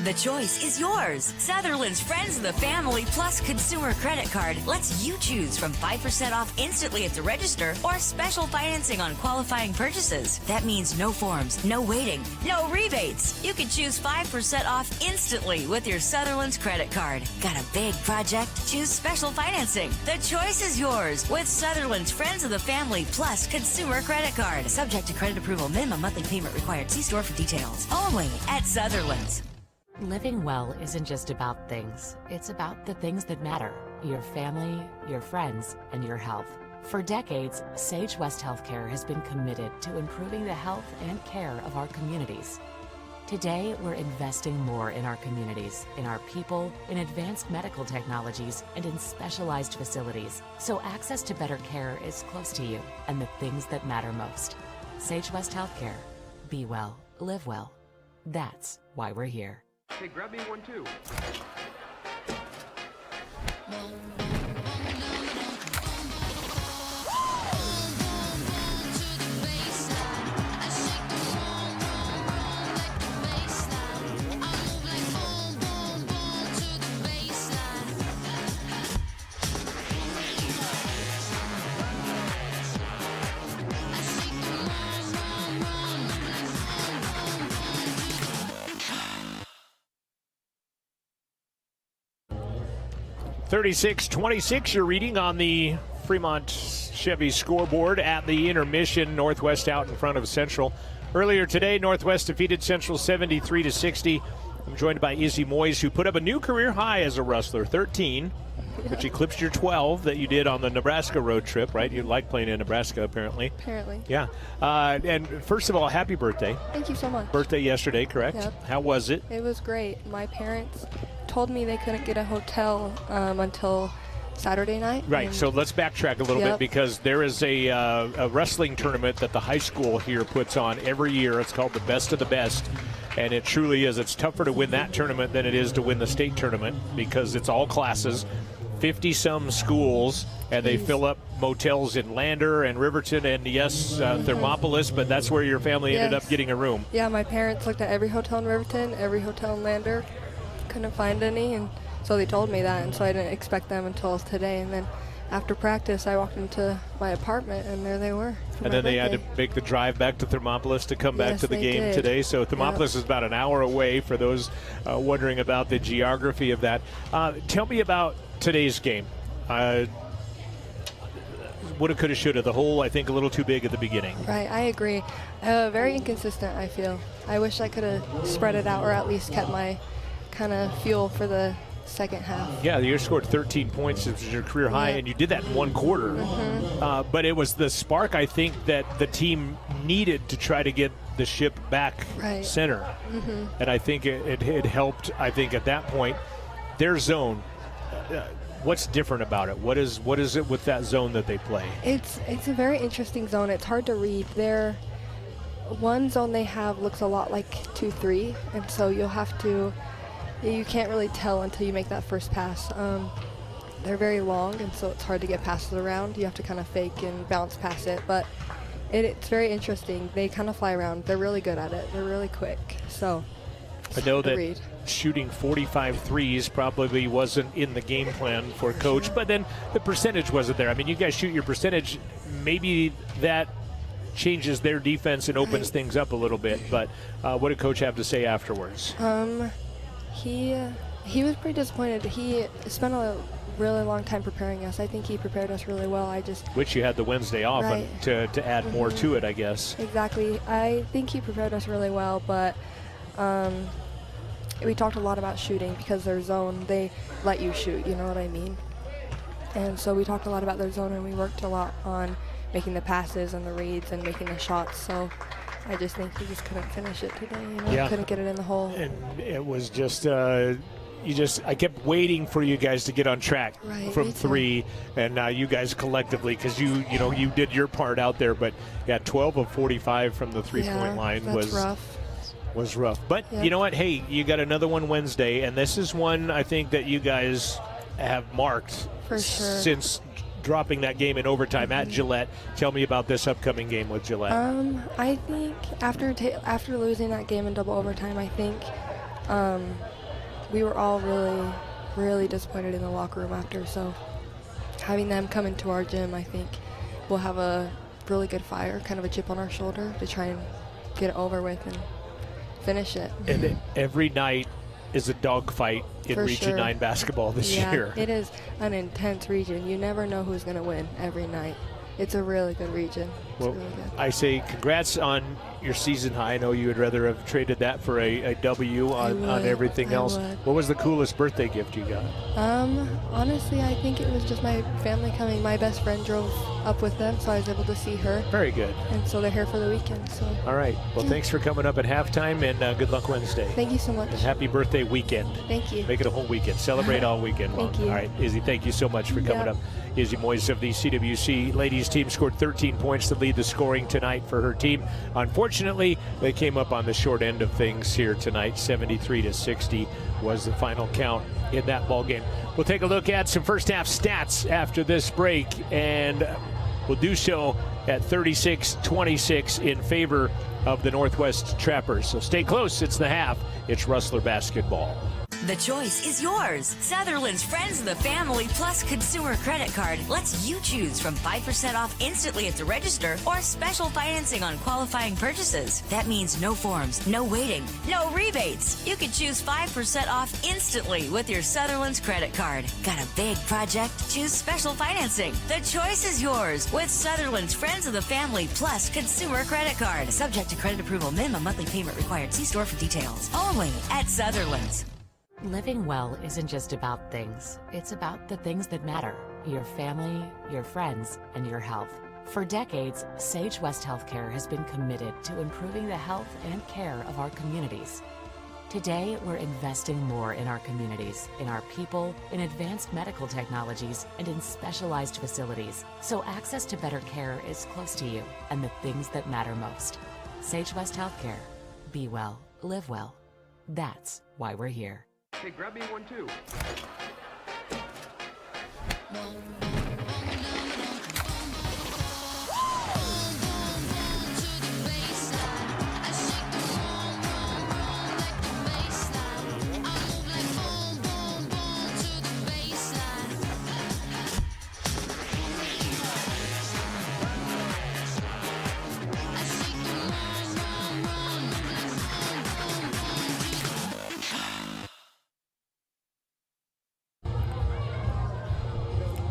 The choice is yours. Sutherland's Friends of the Family Plus Consumer Credit Card lets you choose from 5% off instantly at the register or special financing on qualifying purchases. That means no forms, no waiting, no rebates. You can choose 5% off instantly with your Sutherland's credit card. Got a big project? Choose special financing. The choice is yours with Sutherland's Friends of the Family Plus Consumer Credit Card. Subject to credit approval. Minimum monthly payment required. See store for details. Only at Sutherland's. Living well isn't just about things. It's about the things that matter. Your family, your friends, and your health. For decades, Sage West Healthcare has been committed to improving the health and care of our communities. Today, we're investing more in our communities, in our people, in advanced medical technologies, and in specialized facilities, so access to better care is close to you and the things that matter most. Sage West Healthcare. Be well, live well. That's why we're here. Hey, grab me one too. (36-26) your reading on the Fremont Chevy scoreboard at the intermission. Northwest out in front of Central. Earlier today, Northwest defeated Central 73-60. I'm joined by Izzy Moyes, who put up a new career high as a Rustler, 13, which eclipsed your 12 that you did on the Nebraska road trip, right? You like playing in Nebraska, apparently. Apparently. Yeah. And first of all, happy birthday. Thank you so much. Birthday yesterday, correct? Yep. How was it? It was great. My parents told me they couldn't get a hotel until Saturday night. Right, so let's backtrack a little bit, because there is a wrestling tournament that the high school here puts on every year. It's called the Best of the Best, and it truly is. It's tougher to win that tournament than it is to win the state tournament, because it's all classes, 50-some schools, and they fill up motels in Lander and Riverton and, yes, Thermopolis, but that's where your family ended up getting a room. Yeah, my parents looked at every hotel in Riverton, every hotel in Lander, couldn't find any, and so they told me that, and so I didn't expect them until today. And then after practice, I walked into my apartment, and there they were. And then they had to make the drive back to Thermopolis to come back to the game today. So Thermopolis is about an hour away for those wondering about the geography of that. Tell me about today's game. Woulda, coulda, shoulda. The hole, I think, a little too big at the beginning. Right, I agree. Very inconsistent, I feel. I wish I could have spread it out, or at least kept my kind of fuel for the second half. Yeah, you scored 13 points. It was your career high, and you did that in one quarter. But it was the spark, I think, that the team needed to try to get the ship back center. And I think it helped, I think, at that point. Their zone, what's different about it? What is it with that zone that they play? It's a very interesting zone. It's hard to read. Their one zone they have looks a lot like 2-3, and so you can't really tell until you make that first pass. They're very long, and so it's hard to get passes around. You have to kind of fake and bounce past it, but it's very interesting. They kind of fly around. They're really good at it. They're really quick. So I know that shooting 45 threes probably wasn't in the game plan for Coach, but then the percentage wasn't there. I mean, you guys shoot your percentage. Maybe that changes their defense and opens things up a little bit, but what did Coach have to say afterwards? He was pretty disappointed. He spent a really long time preparing us. I think he prepared us really well. Which you had the Wednesday off to add more to it, I guess. Exactly. I think he prepared us really well, but we talked a lot about shooting, because their zone, they let you shoot, you know what I mean? And so we talked a lot about their zone, and we worked a lot on making the passes and the reads and making the shots. So I just think he just couldn't finish it today, couldn't get it in the hole. And it was just, I kept waiting for you guys to get on track from three, and you guys collectively, because you did your part out there, but 12 of 45 from the three-point line was rough. But you know what? Hey, you got another one Wednesday, and this is one I think that you guys have marked since dropping that game in overtime at Gillette. Tell me about this upcoming game with Gillette. I think after losing that game in double overtime, I think We were all really disappointed in the locker room after, so having them come into our gym, I think we'll have a really good fire, kind of a chip on our shoulder to try and get it over with and finish it. And every night is a dogfight in For Region sure. 9 basketball this year. It is an intense region. You never know who's going to win every night. It's a really good region. It's Well, really good. I say congrats on your season high. I know you would rather have traded that for a W on everything else. What was the coolest birthday gift you got? Honestly, I think it was just my family coming. My best friend drove up with them, so I was able to see her. Very good. And so they're here for the weekend. So. All right. Well, thanks for coming up at halftime, and good luck Wednesday. Thank you so much. And happy birthday weekend. Thank you. Make it a whole weekend. Celebrate all weekend long. Thank you. All right, Izzy, thank you so much for coming up. Izzy Moyes of the CWC ladies team scored 13 points to lead the scoring tonight for her team. Unfortunately, they came up on the short end of things here tonight. 73-60 was the final count in that ball game. We'll take a look at some first half stats after this break, and we'll do so at 36-26 in favor of the Northwest Trappers. So stay close. It's the half. It's Rustler basketball. The choice is yours. Sutherland's Friends of the Family Plus Consumer Credit Card lets you choose from 5% off instantly at the register or special financing on qualifying purchases. That means no forms, no waiting, no rebates. You can choose 5% off instantly with your Sutherland's credit card. Got a big project? Choose special financing. The choice is yours with Sutherland's Friends of the Family Plus Consumer Credit Card. Subject to credit approval. Minimum monthly payment required. See store for details. Only at Sutherland's. Living well isn't just about things. It's about the things that matter. Your family, your friends, and your health. For decades, Sage West Healthcare has been committed to improving the health and care of our communities. Today, we're investing more in our communities, in our people, in advanced medical technologies, and in specialized facilities, so access to better care is close to you and the things that matter most. Sage West Healthcare. Be well, live well. That's why we're here. Hey, grab me one too.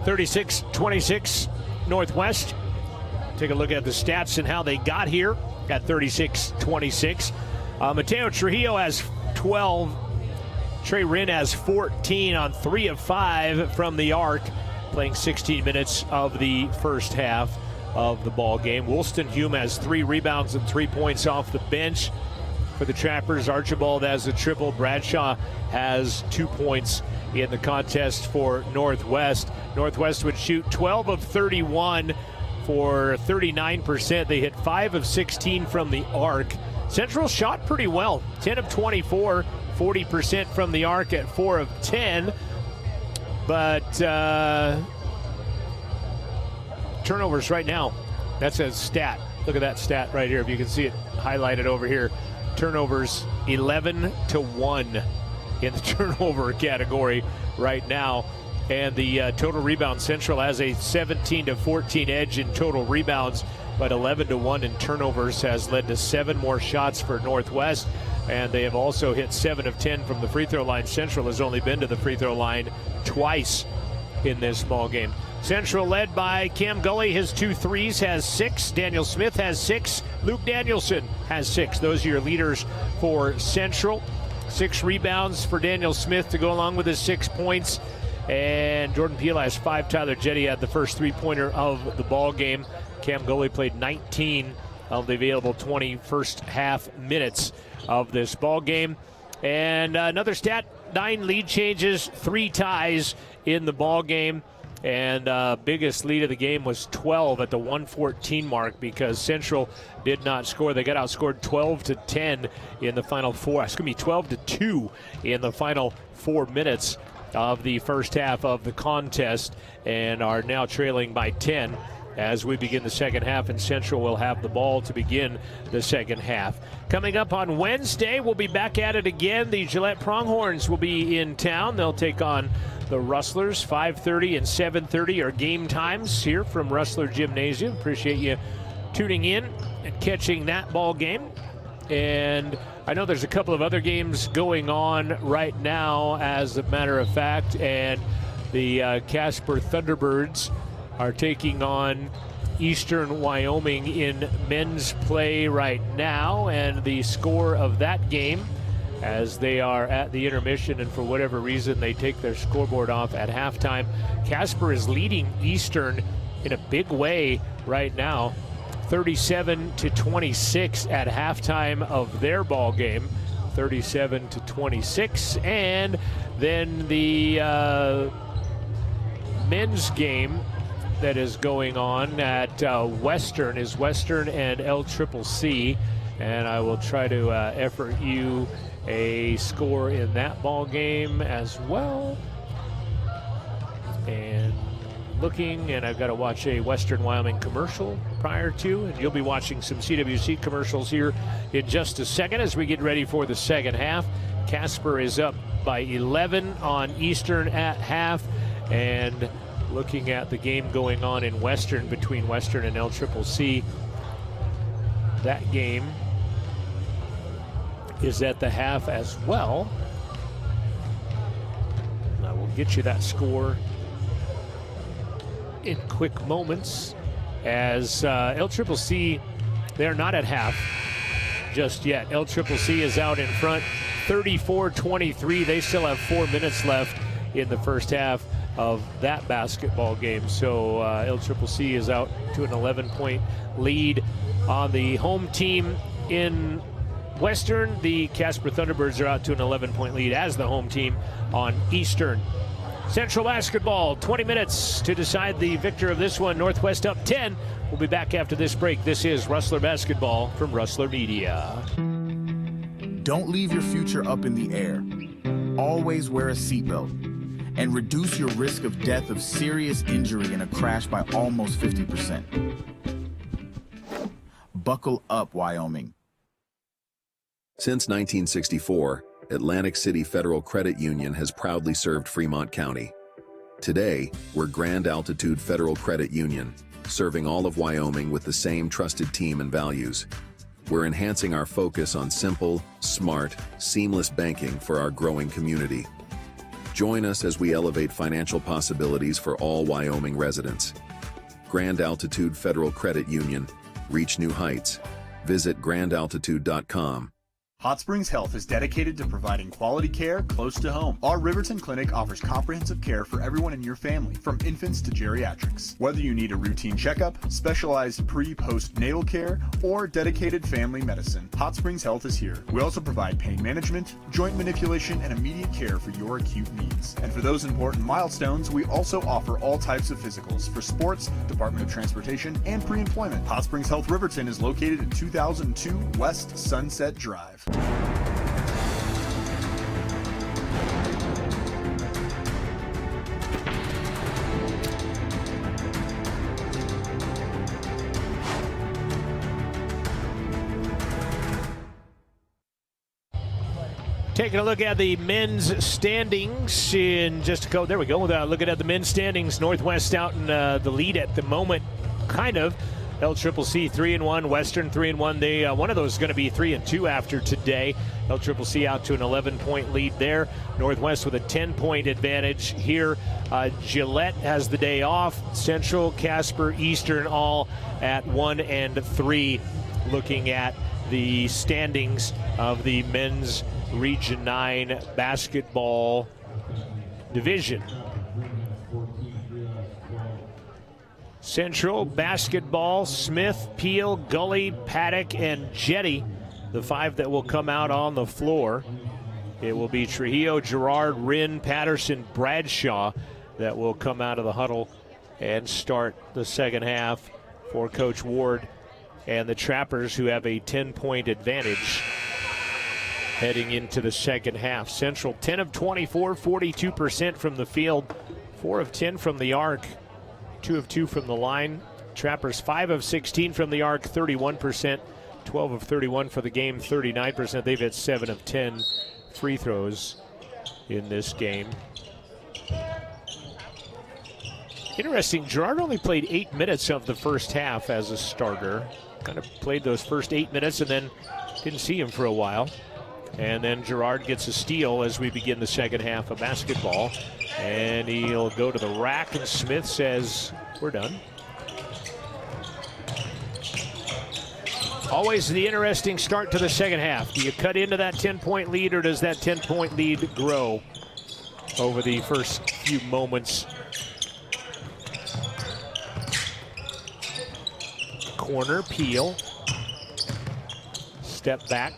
36-26 Northwest. Take a look at the stats and how they got here at 36-26. Mateo Trujillo has 12. Trey Wren has 14 on 3 of 5 from the arc, playing 16 minutes of the first half of the ball game. Woolston Hume has 3 rebounds and 3 points off the bench for the Trappers. Archibald has a triple. Bradshaw has 2 points in the contest for Northwest. Northwest would shoot 12 of 31 for 39%. They hit 5 of 16 from the arc. Central shot pretty well, 10 of 24, 40% from the arc at 4 of 10. But turnovers right now, that's a stat. Look at that stat right here, if you can see it highlighted over here. Turnovers 11-1 in the turnover category right now. And the total rebound, Central has a 17-14 edge in total rebounds, but 11-1 in turnovers has led to 7 more shots for Northwest. And they have also hit 7 of 10 from the free throw line. Central has only been to the free throw line twice in this ball game. Central led by Cam Gully. His 2 threes has 6. Daniel Smith has 6. Luke Danielson has 6. Those are your leaders for Central. 6 rebounds for Daniel Smith to go along with his 6 points. And Jordan Peel has 5. Tyler Jetty had the first 3-pointer of the ball game. Cam Gully played 19 of the available 20 first half minutes of this ball game. And another stat, 9 lead changes, 3 ties in the ball game. And biggest lead of the game was 12 at the 1:14 mark because Central did not score. They got outscored 12-10 in the final 4. It's going to be 12-2 in the final 4 minutes of the first half of the contest, and are now trailing by 10 as we begin the second half, and Central will have the ball to begin the second half. Coming up on Wednesday, we'll be back at it again. The Gillette Pronghorns will be in town. They'll take on the Rustlers. 5:30 and 7:30 are game times here from Rustler Gymnasium. Appreciate you tuning in and catching that ball game. And I know there's a couple of other games going on right now, as a matter of fact, and the Casper Thunderbirds are taking on Eastern Wyoming in men's play right now, and the score of that game, as they are at the intermission and for whatever reason they take their scoreboard off at halftime, Casper is leading Eastern in a big way right now, 37-26 at halftime of their ball game, 37-26. And then the men's game that is going on at Western is Western and Cwc, and I will try to effort you a score in that ball game as well. And looking, and I've got to watch a Western Wyoming commercial prior to, and you'll be watching some CWC commercials here in just a second as we get ready for the second half. Casper is up by 11 on Eastern at half, and looking at the game going on in Western between Western and Cwc, that game is at the half as well. I will get you that score in quick moments, as Cwc, they're not at half just yet. Cwc is out in front 34-23. They still have 4 minutes left in the first half of that basketball game. So Cwc is out to an 11-point lead on the home team in Western. The Casper Thunderbirds are out to an 11-point lead as the home team on Eastern. Central basketball, 20 minutes to decide the victor of this one. Northwest up 10. We'll be back after this break. This is Rustler Basketball from Rustler Media. Don't leave your future up in the air. Always wear a seatbelt and reduce your risk of death of serious injury in a crash by almost 50%. Buckle up, Wyoming. Since 1964, Atlantic City Federal Credit Union has proudly served Fremont County. Today, we're Grand Altitude Federal Credit Union, serving all of Wyoming with the same trusted team and values. We're enhancing our focus on simple, smart, seamless banking for our growing community. Join us as we elevate financial possibilities for all Wyoming residents. Grand Altitude Federal Credit Union. Reach new heights. Visit grandaltitude.com. Hot Springs Health is dedicated to providing quality care close to home. Our Riverton Clinic offers comprehensive care for everyone in your family, from infants to geriatrics. Whether you need a routine checkup, specialized pre-post-natal care, or dedicated family medicine, Hot Springs Health is here. We also provide pain management, joint manipulation, and immediate care for your acute needs. And for those important milestones, we also offer all types of physicals for sports, Department of Transportation, and pre-employment. Hot Springs Health Riverton is located at 2002 West Sunset Drive. Taking a look at the men's standings in just a couple. There we go. Looking at the men's standings, Northwest out in the lead at the moment, kind of. Cwc 3-1, Western 3-1. They one of those is going to be 3-2 after today. Cwc out to an 11-point lead there. Northwest with a 10-point advantage here. Gillette has the day off. Central, Casper, Eastern all at 1 and 3. Looking at the standings of the men's Region 9 basketball division. Central basketball, Smith, Peel, Gully, Paddock, and Jetty, the 5 that will come out on the floor. It will be Trujillo, Girard, Wren, Patterson, Bradshaw that will come out of the huddle and start the second half for Coach Ward and the Trappers, who have a 10-point advantage heading into the second half. Central 10 of 24, 42% from the field, 4 of 10 from the arc, 2 of 2 from the line. Trappers 5 of 16 from the arc, 31%, 12 of 31 for the game, 39%. They've hit 7 of 10 free throws in this game. Interesting, Girard only played 8 minutes of the first half as a starter. Kind of played those first 8 minutes and then didn't see him for a while. And then Girard gets a steal as we begin the second half of basketball. And he'll go to the rack, and Smith says, we're done. Always the interesting start to the second half. Do you cut into that 10-point lead, or does that 10-point lead grow over the first few moments? Corner, Peel. Step back.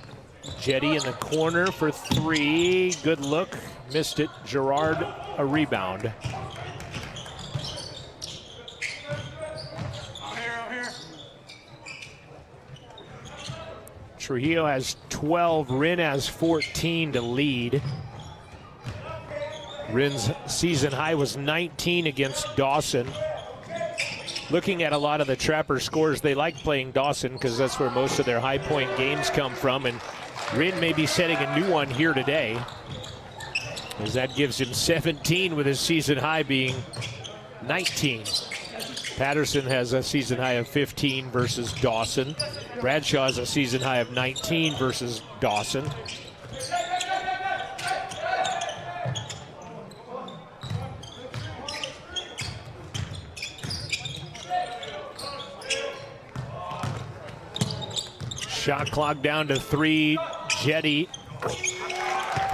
Jetty in the corner for 3. Good look. Missed it. Girard, a rebound. Trujillo has 12. Rin has 14 to lead. Rin's season high was 19 against Dawson. Looking at a lot of the Trapper scores, they like playing Dawson because that's where most of their high-point games come from. And Rin may be setting a new one here today, as that gives him 17 with his season high being 19. Patterson has a season high of 15 versus Dawson. Bradshaw has a season high of 19 versus Dawson. Shot clock down to 3. Jetty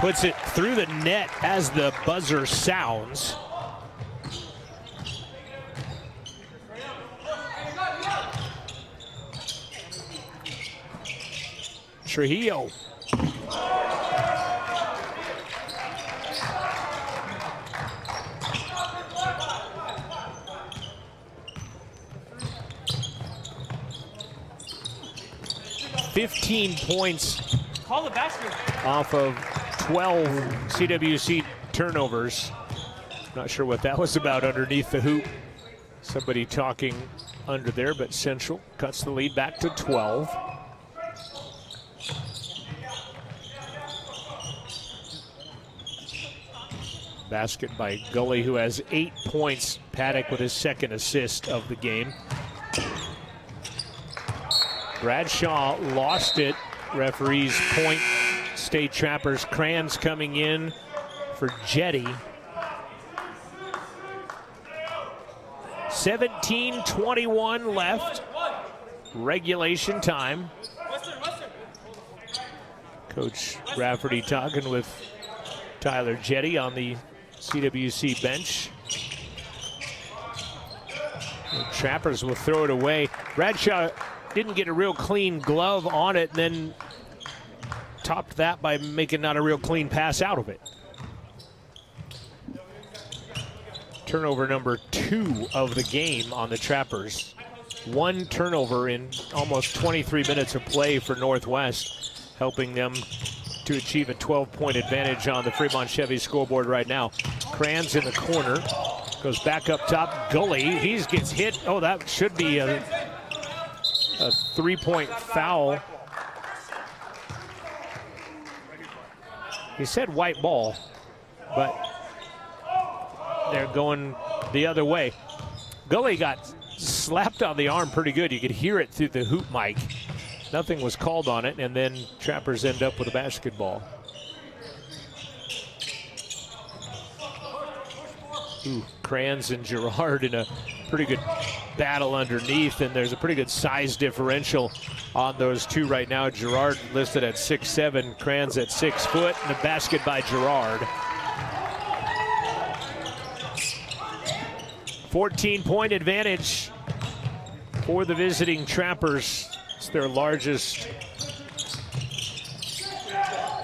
puts it through the net as the buzzer sounds. Trujillo. $15 points Call the basket. off of 12 CWC turnovers. Not sure what that was about underneath the hoop. Somebody talking under there, but Central cuts the lead back to 12. Basket by Gully, who has 8 points. Paddock with his second assist of the game. Bradshaw lost it. Referees point State Trappers. Kranz coming in for Jetty. 17:21 left. Regulation time. Coach Rafferty talking with Tyler Jetty on the CWC bench. The Trappers will throw it away. Bradshaw didn't get a real clean glove on it, and then topped that by making not a real clean pass out of it. Turnover number 2 of the game on the Trappers. 1 turnover in almost 23 minutes of play for Northwest, helping them to achieve a 12-point advantage on the Fremont Chevy scoreboard right now. Kranz in the corner, goes back up top. Gully, he gets hit. Oh, that should be a 3-point foul. He said white ball, but they're going the other way. Gully got slapped on the arm pretty good. You could hear it through the hoop mic. Nothing was called on it, and then Trappers end up with a basketball. Kranz and Girard in a pretty good battle underneath, and there's a pretty good size differential on those two right now. Girard listed at 6'7", Kranz at 6 foot, and a basket by Girard. 14-point advantage for the visiting Trappers. It's their largest,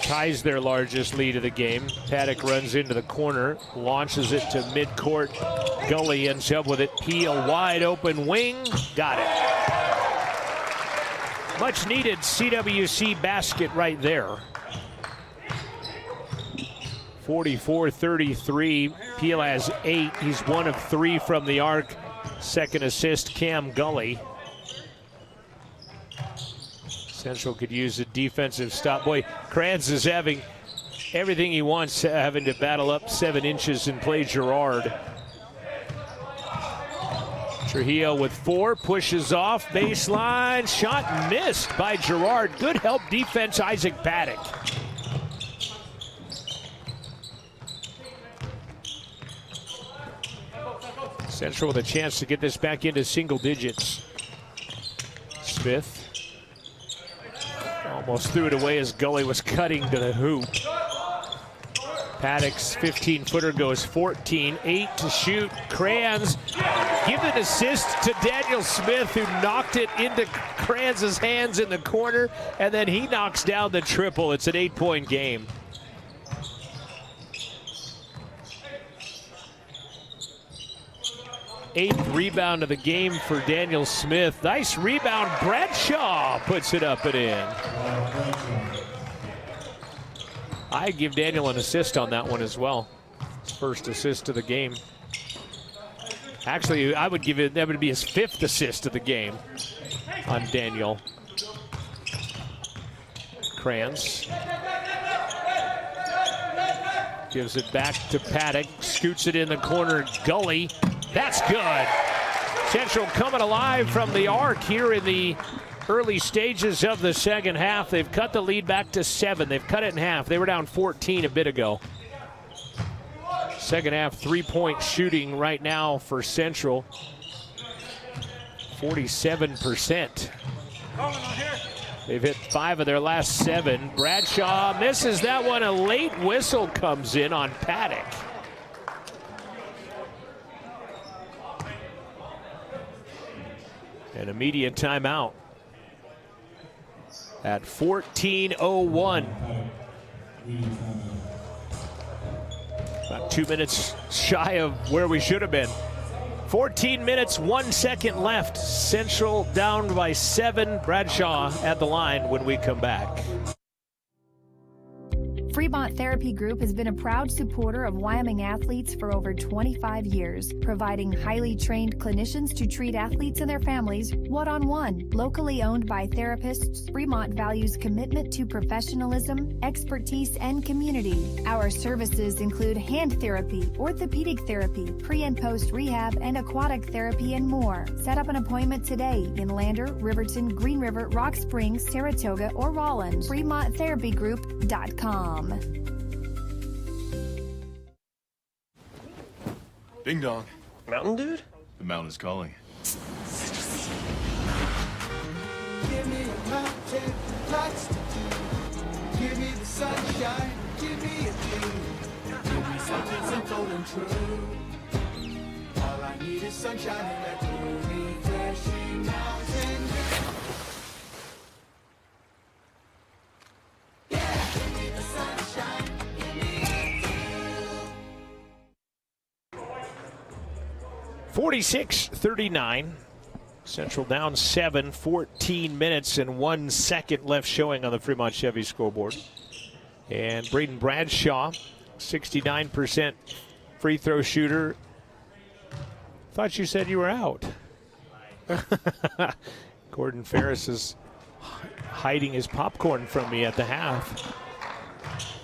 ties their largest lead of the game. Paddock runs into the corner, launches it to midcourt. Gully ends up with it. Peel wide open wing, got it. Much needed CWC basket right there. 44-33. Peel has 8. He's 1 of 3 from the arc. Second assist, Cam Gully. Central could use a defensive stop. Boy, Kranz is having everything he wants, having to battle up 7 inches and play Gerard. Trujillo with 4, pushes off, baseline, shot missed by Gerard. Good help defense, Isaac Paddock. Central with a chance to get this back into single digits. Smith almost threw it away as Gully was cutting to the hoop. Paddock's 15-footer goes 14, 8 to shoot. Kranz give an assist to Daniel Smith, who knocked it into Kranz's hands in the corner, and then he knocks down the triple. It's an 8-point game. Eighth rebound of the game for Daniel Smith. Nice rebound. Bradshaw puts it up and in. I give Daniel an assist on that one as well. His first assist of the game. Actually, I would give it, that would be his 5th assist of the game on Daniel. Kranz gives it back to Paddock, scoots it in the corner. Gully, that's good. Central coming alive from the arc here in the early stages of the second half. They've cut the lead back to 7. They've cut it in half. They were down 14 a bit ago. Second half 3-point shooting right now for Central. 47%. They've hit 5 of their last 7. Bradshaw misses that one. A late whistle comes in on Paddock. An immediate timeout at 14:01. About 2 minutes shy of where we should have been. 14 minutes, 1 second left. Central down by 7. Bradshaw at the line when we come back. Fremont Therapy Group has been a proud supporter of Wyoming athletes for over 25 years, providing highly trained clinicians to treat athletes and their families one-on-one. Locally owned by therapists, Fremont values commitment to professionalism, expertise, and community. Our services include hand therapy, orthopedic therapy, pre- and post-rehab, and aquatic therapy, and more. Set up an appointment today in Lander, Riverton, Green River, Rock Springs, Saratoga, or Rollins. FremontTherapyGroup.com. Ding dong. Mountain dude? The mountain is calling. Give me a mountain, lots to do. Give me the sunshine, give me a dream. Give me something simple and true. All I need is sunshine and that cool, refreshing mountain dew. Yeah, give me the sunshine, give me a dew. 46-39. Central down 7, 14 minutes and 1 second left showing on the Fremont Chevy scoreboard. And Braden Bradshaw, 69% free throw shooter. Thought you said you were out. Gordon Ferris is hiding his popcorn from me at the half.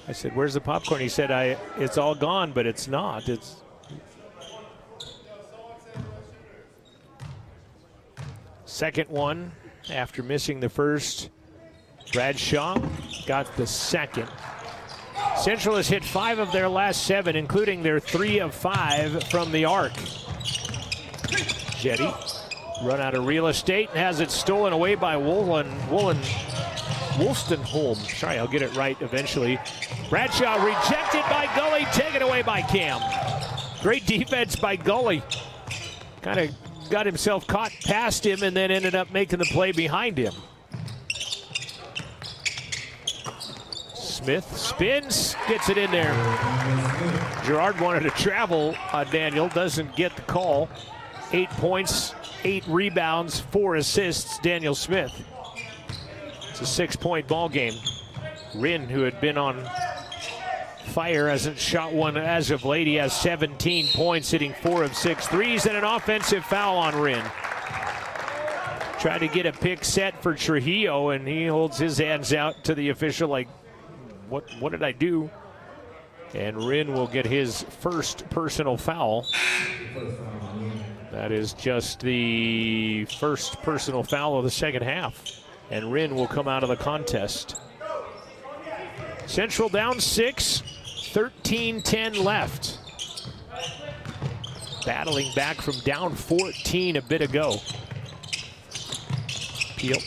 I said, where's the popcorn? He said, it's all gone, but it's not. It's second one after missing the first. Bradshaw got the second. Central has hit 5 of their last 7, including their 3 of 5 from the arc. Jetty run out of real estate and has it stolen away by Wolstenholm. Sorry, I'll get it right eventually. Bradshaw rejected by Gully, taken away by Cam. Great defense by Gully. Kind of got himself caught past him and then ended up making the play behind him. Smith spins, gets it in there. Gerard wanted to travel. Daniel doesn't get the call. 8 points, 8 rebounds, 4 assists, Daniel Smith. It's a 6-point ball game. Rinn, who had been on fire. Hasn't shot one as of late. He has 17 points, hitting 4 of 6 threes, and an offensive foul on Rin. Tried to get a pick set for Trujillo, and he holds his hands out to the official like, what did I do? And Rin will get his first personal foul. That is just the first personal foul of the second half. And Rin will come out of the contest. Central down 6, 13-10 left. Battling back from down 14 a bit ago. Peel,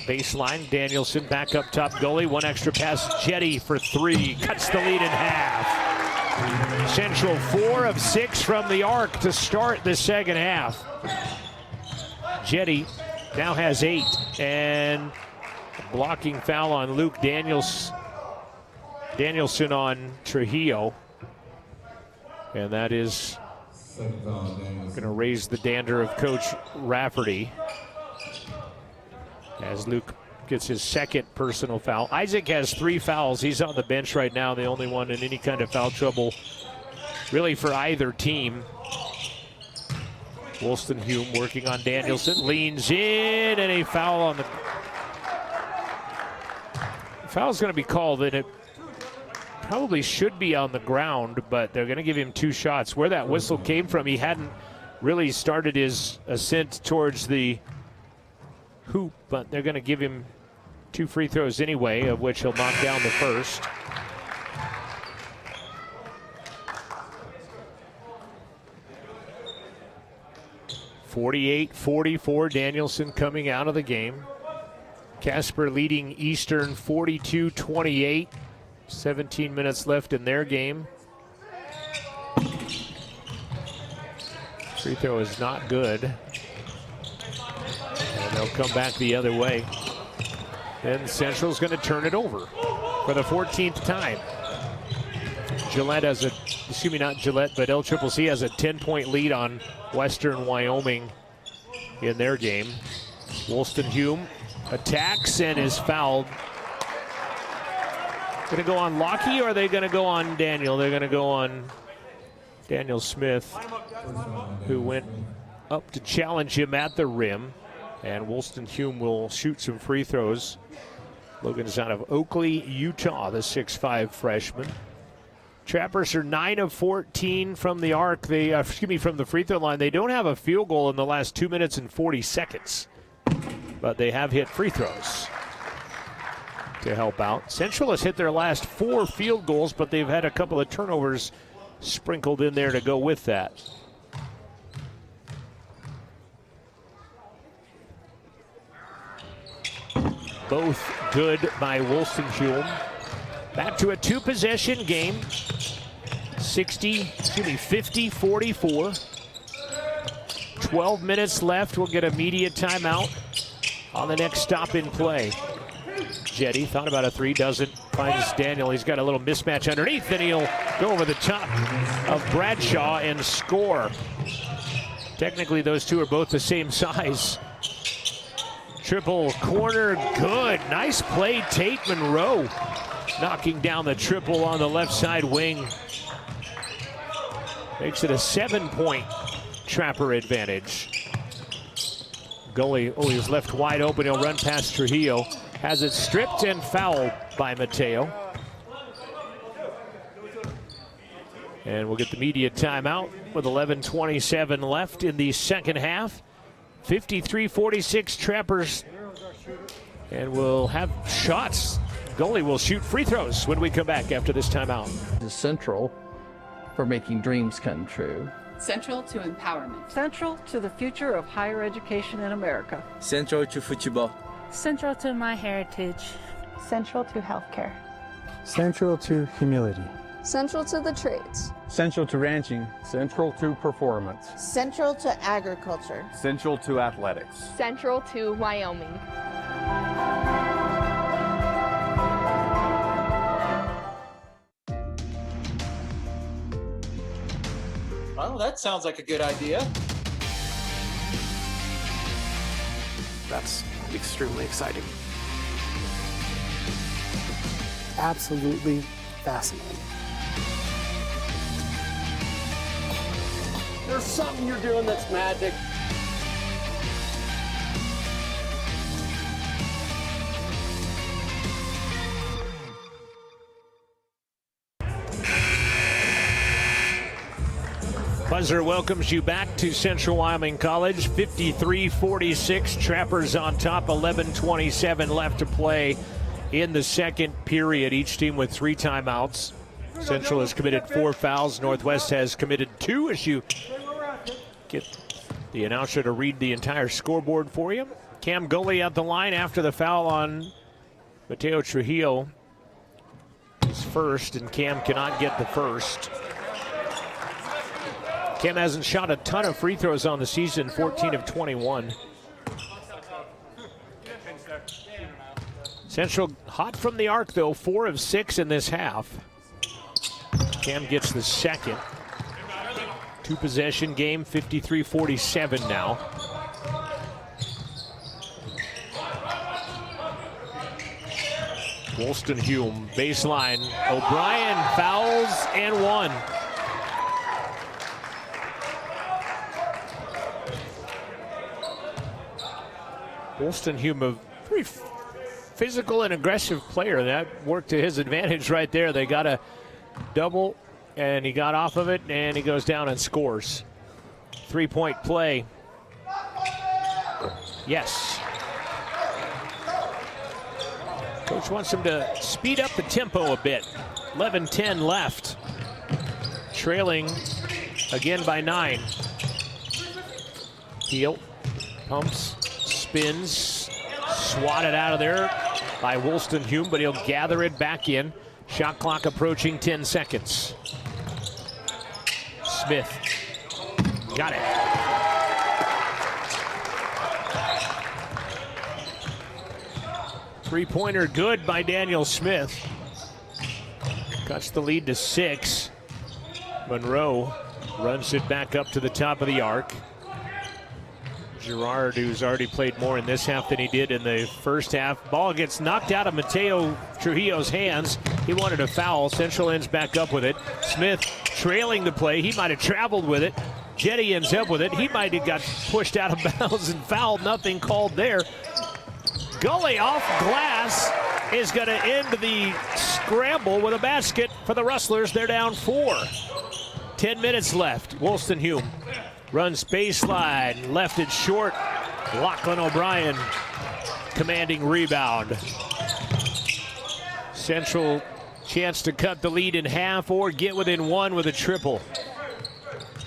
baseline, Danielson back up top goalie. One extra pass, Jetty for 3, cuts the lead in half. Central 4 of 6 from the arc to start the second half. Jetty now has 8, and blocking foul on Luke Danielson on Trujillo. And that is going to raise the dander of Coach Rafferty as Luke gets his second personal foul. Isaac has 3 fouls. He's on the bench right now, the only one in any kind of foul trouble really for either team. Wolstenhume working on Danielson, leans in, and a foul on the... Foul's going to be called, and it probably should be on the ground, but they're going to give him 2 shots. Where that whistle came from, he hadn't really started his ascent towards the hoop, but they're going to give him 2 free throws anyway, of which he'll knock down the first. (48-44), Danielson coming out of the game. Casper leading Eastern 42-28. 17 minutes left in their game. Free throw is not good. And they'll come back the other way. Then Central's going to turn it over for the 14th time. Gillette has not Gillette, but LCCC has a 10-point lead on Western Wyoming in their game. Wolstenhume attacks and is fouled. Going to go on Lockie, or are they going to go on Daniel? They're going to go on Daniel Smith, who went up to challenge him at the rim. And Wolstenhume will shoot some free throws. Logan's out of Oakley, Utah, the 6'5" freshman. Trappers are 9 of 14 from the arc. From the free throw line. They don't have a field goal in the last 2 minutes and 40 seconds, but they have hit free throws to help out. Central has hit their last 4 field goals, but they've had a couple of turnovers sprinkled in there to go with that. Both good by Wolstenhume. Back to a 2-possession game. 50-44. 12 minutes left. We'll get a media timeout on the next stop in play. Jetty thought about a 3, doesn't. Finds Daniel. He's got a little mismatch underneath, and he'll go over the top of Bradshaw and score. Technically, those two are both the same size. Triple corner, good. Nice play, Tate Monroe. Knocking down the triple on the left side wing. Makes it a 7-point Trapper advantage. Goalie, he's left wide open. He'll run past Trujillo. Has it stripped and fouled by Mateo. And we'll get the media timeout with 11:27 left in the second half. 53-46 Trappers. And we'll have shots. Goalie will shoot free throws when we come back after this timeout. Central for making dreams come true. Central to empowerment. Central to the future of higher education in America. Central to football. Central to my heritage. Central to healthcare. Central to humility. Central to the trades. Central to ranching. Central to performance. Central to agriculture. Central to athletics. Central to Wyoming. Well, that sounds like a good idea. That's extremely exciting. Absolutely fascinating. There's something you're doing that's magic. Buzzer welcomes you back to Central Wyoming College. 53-46, Trappers on top, 11:27 left to play in the second period. Each team with 3 timeouts. Central has committed 4 fouls. Northwest has committed 2. As you get the announcer to read the entire scoreboard for you. Cam Gully at the line after the foul on Mateo Trujillo. His first, and Cam cannot get the first. Cam hasn't shot a ton of free throws on the season, 14 of 21. Central hot from the arc, though, 4 of 6 in this half. Cam gets the second. 2-possession game, 53-47 now. Wolstenhume, baseline. O'Brien fouls and 1. Wolstenhume, a very physical and aggressive player. That worked to his advantage right there. They got a double, and he got off of it, and he goes down and scores. 3-point play. Yes. Coach wants him to speed up the tempo a bit. 11:10 left. Trailing again by 9. Heel, pumps, spins, swatted out of there by Wolstenhume, but he'll gather it back in. Shot clock approaching 10 seconds. Smith, got it. Three-pointer good by Daniel Smith. Cuts the lead to 6. Monroe runs it back up to the top of the arc. Gerard, who's already played more in this half than he did in the first half. Ball gets knocked out of Mateo Trujillo's hands. He wanted a foul. Central ends back up with it. Smith trailing the play. He might have traveled with it. Jetty ends up with it. He might have got pushed out of bounds and fouled. Nothing called there. Gully off glass is going to end the scramble with a basket for the Rustlers. They're down 4. 10 minutes left. Wolstenhume runs baseline, left it short. Lachlan O'Brien commanding rebound. Central chance to cut the lead in half or get within 1 with a triple.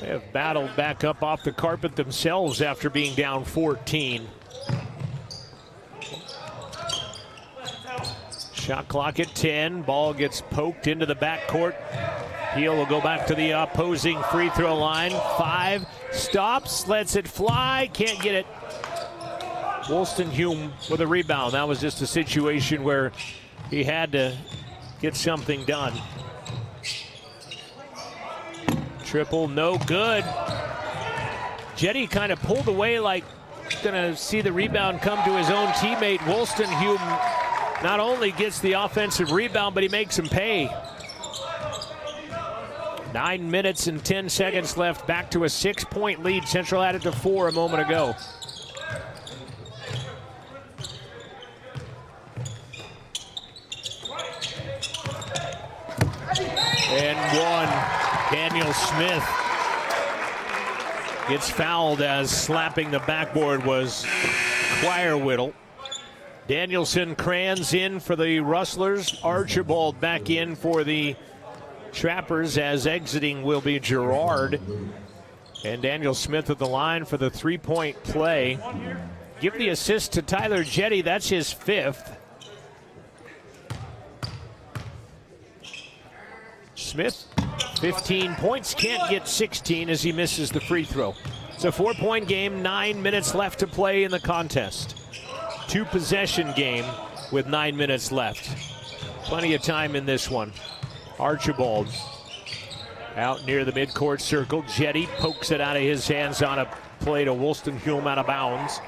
They have battled back up off the carpet themselves after being down 14. Shot clock at 10. Ball gets poked into the backcourt. Heel will go back to the opposing free throw line. 5, stops, lets it fly, can't get it. Wolstenhume with a rebound. That was just a situation where he had to get something done. Triple, no good. Jetty kind of pulled away like gonna see the rebound come to his own teammate. Wolstenhume not only gets the offensive rebound, but he makes him pay. 9 minutes and 10 seconds left. Back to a 6-point lead. Central added to 4 a moment ago. And 1. Daniel Smith gets fouled as slapping the backboard was Quirewhittle. Danielson Crans in for the Rustlers. Archibald back in for the Trappers, as exiting will be Gerard. And Daniel Smith at the line for the 3-point play. Give the assist to Tyler Jetty. That's his 5th. Smith, 15 points, can't get 16 as he misses the free throw. It's a 4-point game, 9 minutes left to play in the contest. 2-possession game with 9 minutes left. Plenty of time in this one. Archibald out near the midcourt circle. Jetty pokes it out of his hands on a play to Wolstenhume out of bounds.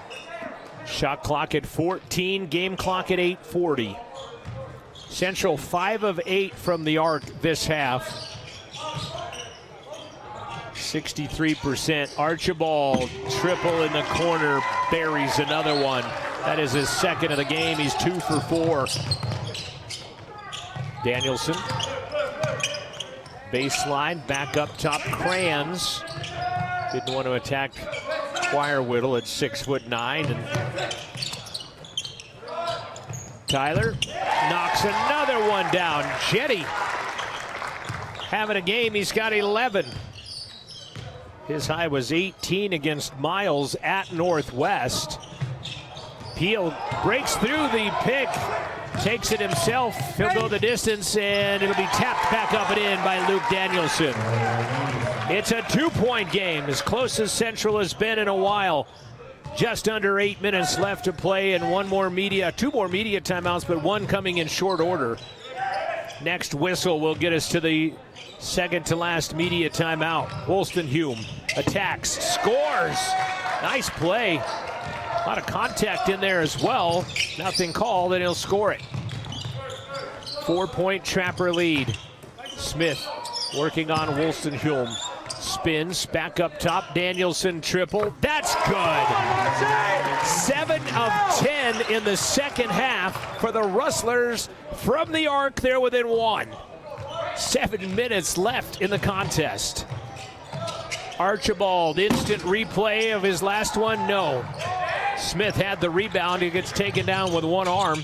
Shot clock at 14, game clock at 8:40. Central 5 of 8 from the arc this half. 63%. Archibald, triple in the corner, buries another one. That is his second of the game. He's 2 for 4. Danielson, baseline, back up top, Crayons. Didn't want to attack Whittle at 6'9", and Tyler knocks another one down. Jetty having a game. He's got 11. His high was 18 against Miles at Northwest. Peel breaks through the pick, takes it himself. He'll go the distance, and it'll be tapped back up and in by Luke Danielson. It's a 2-point game, as close as Central has been in a while. Just under 8 minutes left to play, and two more media timeouts, but one coming in short order. Next whistle will get us to the second to last media timeout. Wolstenhume attacks, scores. Nice play. A lot of contact in there as well. Nothing called, and he'll score it. 4-point Trapper lead. Smith working on Wolstenhume. Spins back up top. Danielson triple. That's good. 7 of 10 in the second half for the Rustlers from the arc. They're within 1. 7 minutes left in the contest. Archibald, instant replay of his last one. No. Smith had the rebound. He gets taken down with one arm.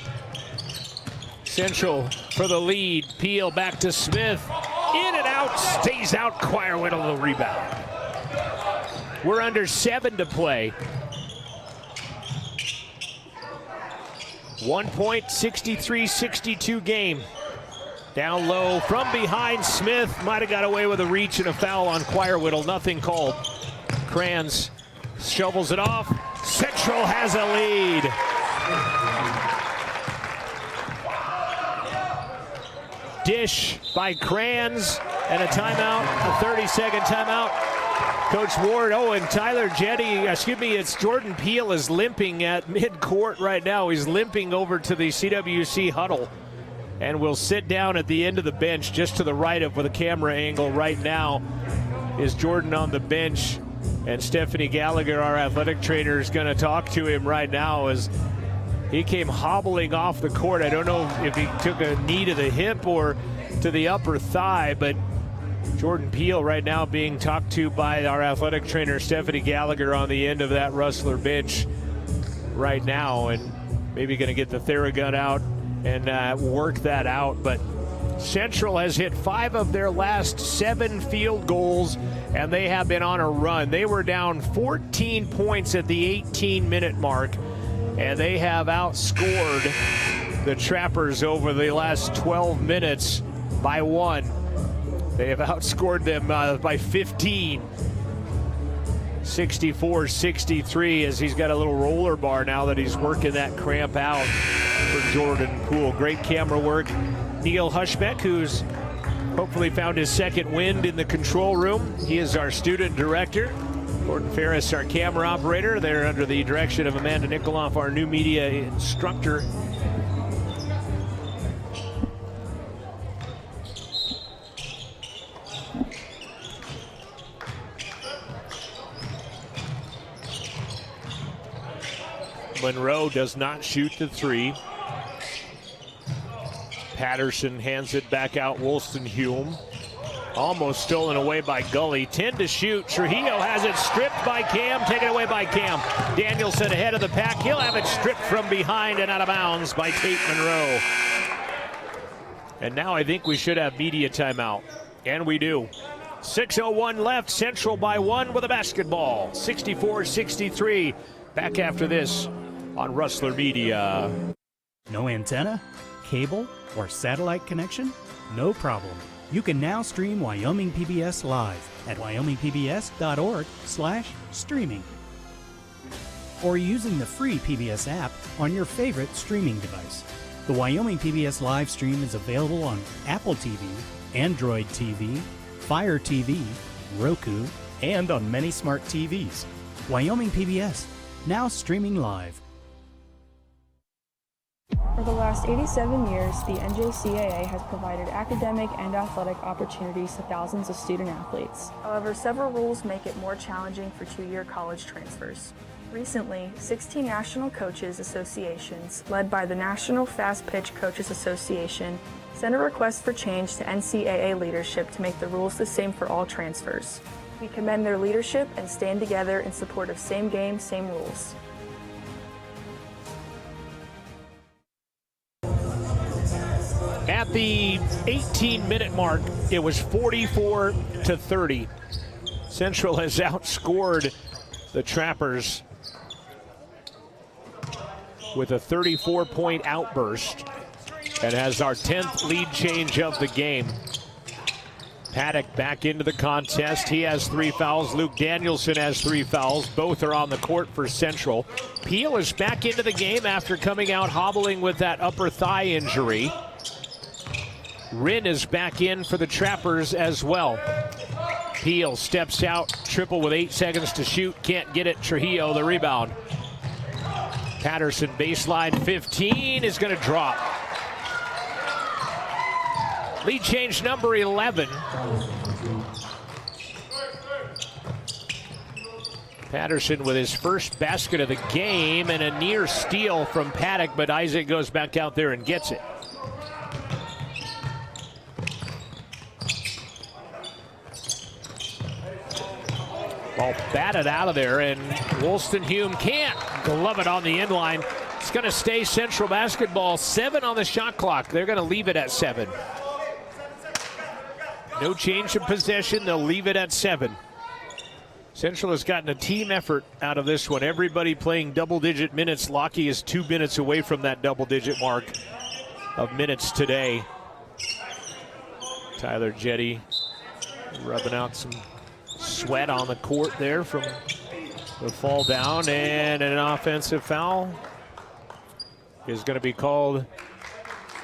Central for the lead. Peel back to Smith. In and out, stays out. Whittle the rebound. We're under 7 to play. 1 point, 63-62 game. Down low from behind. Smith might have got away with a reach and a foul on Whittle. Nothing called. Crayons shovels it off. Central has a lead. Dish by Crayons, and a timeout, a 30-second timeout. Coach Ward, and Tyler Jetty, it's Jordan Peel is limping at mid-court right now. He's limping over to the CWC huddle and will sit down at the end of the bench just to the right of the camera angle right now is Jordan on the bench. And Stephanie Gallagher, our athletic trainer, is going to talk to him right now as he came hobbling off the court. I don't know if he took a knee to the hip or to the upper thigh, but Jordan Peel right now being talked to by our athletic trainer, Stephanie Gallagher, on the end of that Rustler bench right now, and maybe going to get the Theragun out and work that out. But Central has hit 5 of their last 7 field goals, and they have been on a run. They were down 14 points at the 18-minute mark, and they have outscored the Trappers over the last 12 minutes by 1. They have outscored them by 15. 64-63, as he's got a little roller bar now that he's working that cramp out for Jordan Poole. Great camera work. Neil Hushbeck, who's hopefully found his second wind in the control room. He is our student director. Gordon Ferris, our camera operator. They're under the direction of Amanda Nikoloff, our new media instructor. Monroe does not shoot the 3. Patterson hands it back out. Wolstenhume almost stolen away by Gully. 10 to shoot. Trujillo has it stripped by Cam, taken away by Cam. Danielson ahead of the pack. He'll have it stripped from behind and out of bounds by Tate Monroe. And now I think we should have media timeout. And we do. 6:01 left. Central by 1 with a basketball. 64-63. Back after this on Rustler Media. No antenna, cable, or satellite connection? No problem. You can now stream Wyoming PBS live at wyomingpbs.org/streaming. Or using the free PBS app on your favorite streaming device. The Wyoming PBS live stream is available on Apple TV, Android TV, Fire TV, Roku, and on many smart TVs. Wyoming PBS, now streaming live. For the last 87 years, the NJCAA has provided academic and athletic opportunities to thousands of student athletes. However, several rules make it more challenging for two-year college transfers. Recently, 16 national coaches associations, led by the National Fast Pitch Coaches Association, sent a request for change to NCAA leadership to make the rules the same for all transfers. We commend their leadership and stand together in support of same game, same rules. At the 18-minute mark, it was 44-30. Central has outscored the Trappers with a 34-point outburst and has our 10th lead change of the game. Paddock back into the contest. He has 3 fouls. Luke Danielson has 3 fouls. Both are on the court for Central. Peel is back into the game after coming out hobbling with that upper thigh injury. Rinn is back in for the Trappers as well. Peel steps out, triple with 8 seconds to shoot. Can't get it. Trujillo the rebound. Patterson baseline 15 is going to drop. Lead change number 11. Patterson with his first basket of the game and a near steal from Paddock, but Isaac goes back out there and gets it. Ball batted out of there, and Wollstonhume can't glove it on the end line. It's going to stay Central basketball. 7 on the shot clock. They're going to leave it at 7. No change of possession. They'll leave it at 7. Central has gotten a team effort out of this one. Everybody playing double-digit minutes. Lockie is 2 minutes away from that double-digit mark of minutes today. Tyler Jetty rubbing out some sweat on the court there from the fall down, and an offensive foul is going to be called.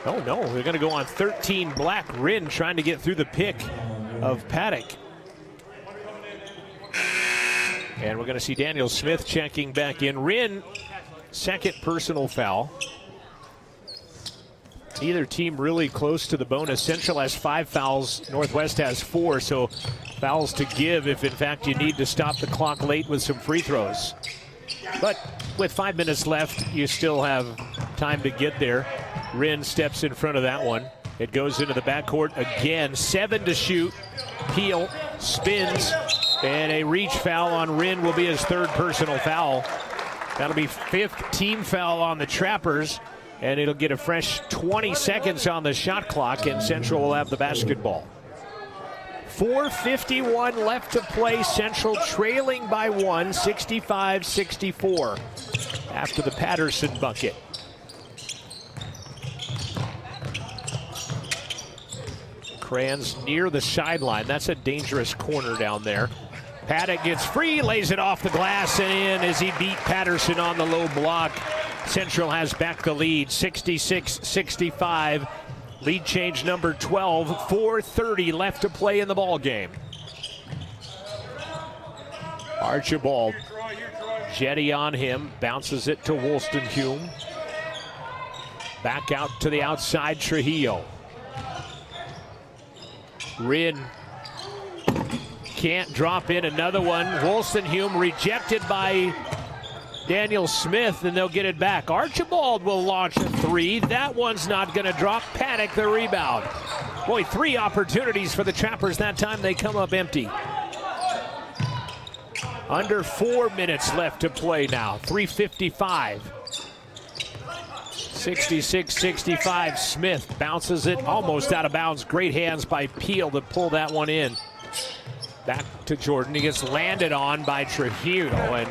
Oh no, they're going to go on 13 black. Rinn trying to get through the pick of Paddock. And we're going to see Daniel Smith checking back in. Rinn, second personal foul. Either team really close to the bonus. Central has 5 fouls, Northwest has 4, so fouls to give if in fact you need to stop the clock late with some free throws. But with 5 minutes left, you still have time to get there. Rinn steps in front of that one. It goes into the backcourt again. 7 to shoot. Peel spins, and a reach foul on Rinn will be his 3rd personal foul. That'll be 5th team foul on the Trappers, and it'll get a fresh 20 seconds on the shot clock, and Central will have the basketball. 4:51 left to play. Central trailing by 1, 65-64 after the Patterson bucket. Kranz near the sideline. That's a dangerous corner down there. Paddock gets free, lays it off the glass and in as he beat Patterson on the low block. Central has back the lead, 66-65. Lead change number 12, 4:30 left to play in the ball game. Archibald, Jetty on him, bounces it to Wollstonhume. Back out to the outside, Trujillo. Rinn can't drop in another one. Wollstonhume rejected by Daniel Smith, and they'll get it back. Archibald will launch a 3. That one's not going to drop. Paddock the rebound. Boy, 3 opportunities for the Trappers. That time they come up empty. Under 4 minutes left to play now. 3:55. 66-65. Smith bounces it almost out of bounds. Great hands by Peel to pull that one in. Back to Jordan. He gets landed on by Trujillo, and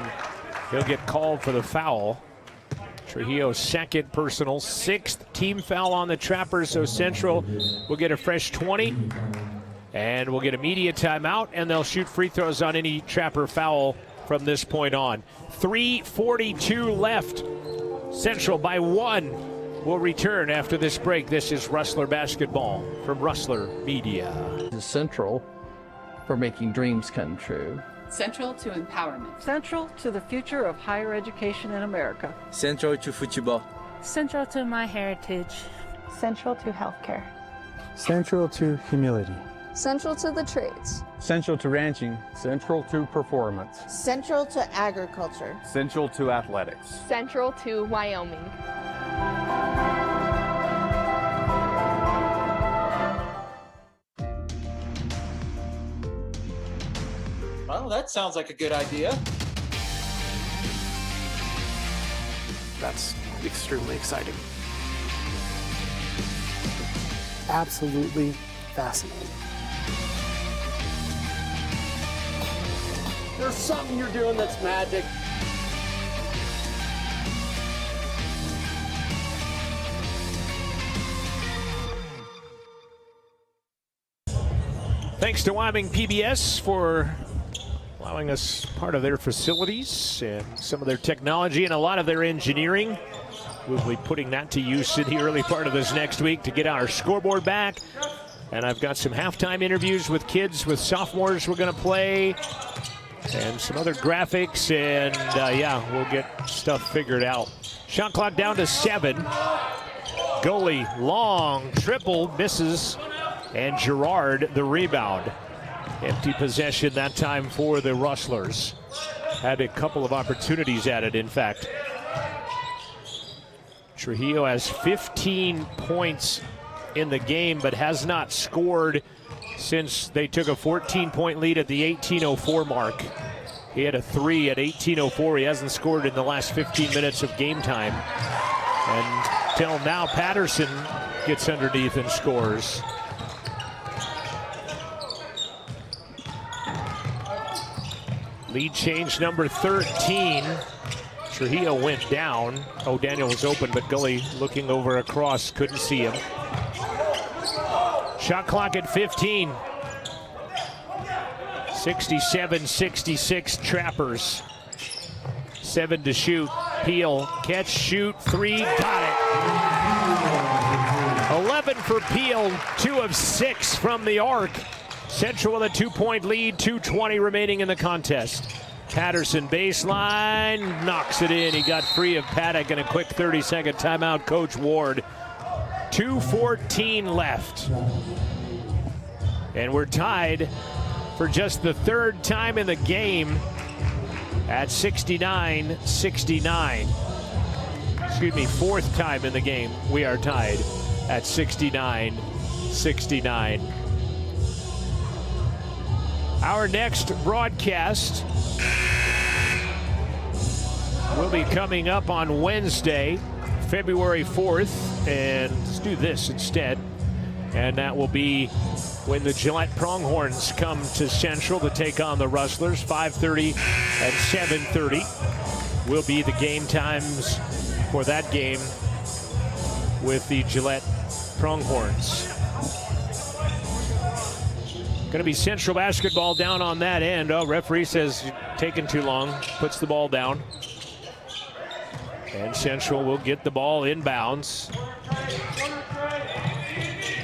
he'll get called for the foul. Trujillo's 2nd personal, 6th team foul on the Trappers, so Central will get a fresh 20. And we'll get a media timeout, and they'll shoot free throws on any Trapper foul from this point on. 3:42 left. Central by 1. We'll return after this break. This is Rustler Basketball from Rustler Media. Central for making dreams come true. Central to empowerment. Central to the future of higher education in America. Central to futebol. Central to my heritage. Central to healthcare. Central to humility. Central to the trades. Central to ranching. Central to performance. Central to agriculture. Central to athletics. Central to Wyoming. Well, that sounds like a good idea. That's extremely exciting. Absolutely fascinating. There's something you're doing that's magic. Thanks to Wyoming PBS for allowing us part of their facilities and some of their technology and a lot of their engineering. We'll be putting that to use in the early part of this next week to get our scoreboard back. And I've got some halftime interviews with kids, with sophomores we're going to play, and some other graphics, and yeah, we'll get stuff figured out. Shot clock down to 7. Goalie, long triple, misses, and Gerard the rebound. Empty possession that time for the Rustlers. Had a couple of opportunities at it, in fact. Trujillo has 15 points in the game, but has not scored since they took a 14-point lead at the 18:04 mark. He had a 3 at 18:04. He hasn't scored in the last 15 minutes of game time. And till now, Patterson gets underneath and scores. Lead change number 13. Trujillo went down. Oh, Daniel was open, but Gully looking over across, couldn't see him. Shot clock at 15. 67-66 Trappers. 7 to shoot. Peel, catch, shoot, 3, got it. 11 for Peel, 2 of 6 from the arc. Central with a 2-point lead, 2:20 remaining in the contest. Patterson baseline, knocks it in. He got free of Paddock in a quick 30-second timeout. Coach Ward, 2:14 left. And we're tied for just the 3rd time in the game at 69-69. Excuse me, 4th time in the game. We are tied at 69-69. Our next broadcast will be coming up on Wednesday, February 4th. And let's do this instead. And that will be when the Gillette Pronghorns come to Central to take on the Rustlers. 5:30 and 7:30 will be the game times for that game with the Gillette Pronghorns. Going to be Central basketball down on that end. Oh, referee says you're taking too long. Puts the ball down. And Central will get the ball inbounds.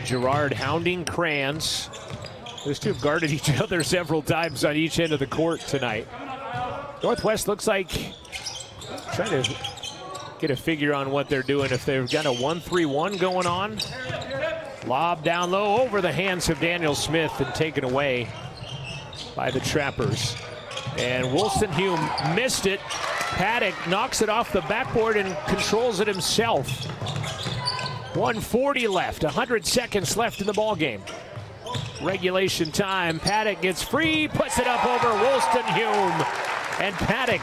Gerard hounding Kranz. Those two have guarded each other several times on each end of the court tonight. Northwest looks like trying to get a figure on what they're doing. If they've got a 1-3-1 going on. Lob down low over the hands of Daniel Smith and taken away by the Trappers. And Wolstenhume missed it. Paddock knocks it off the backboard and controls it himself. 1:40 left, 100 seconds left in the ball game. Regulation time. Paddock gets free, puts it up over Wolstenhume. And Paddock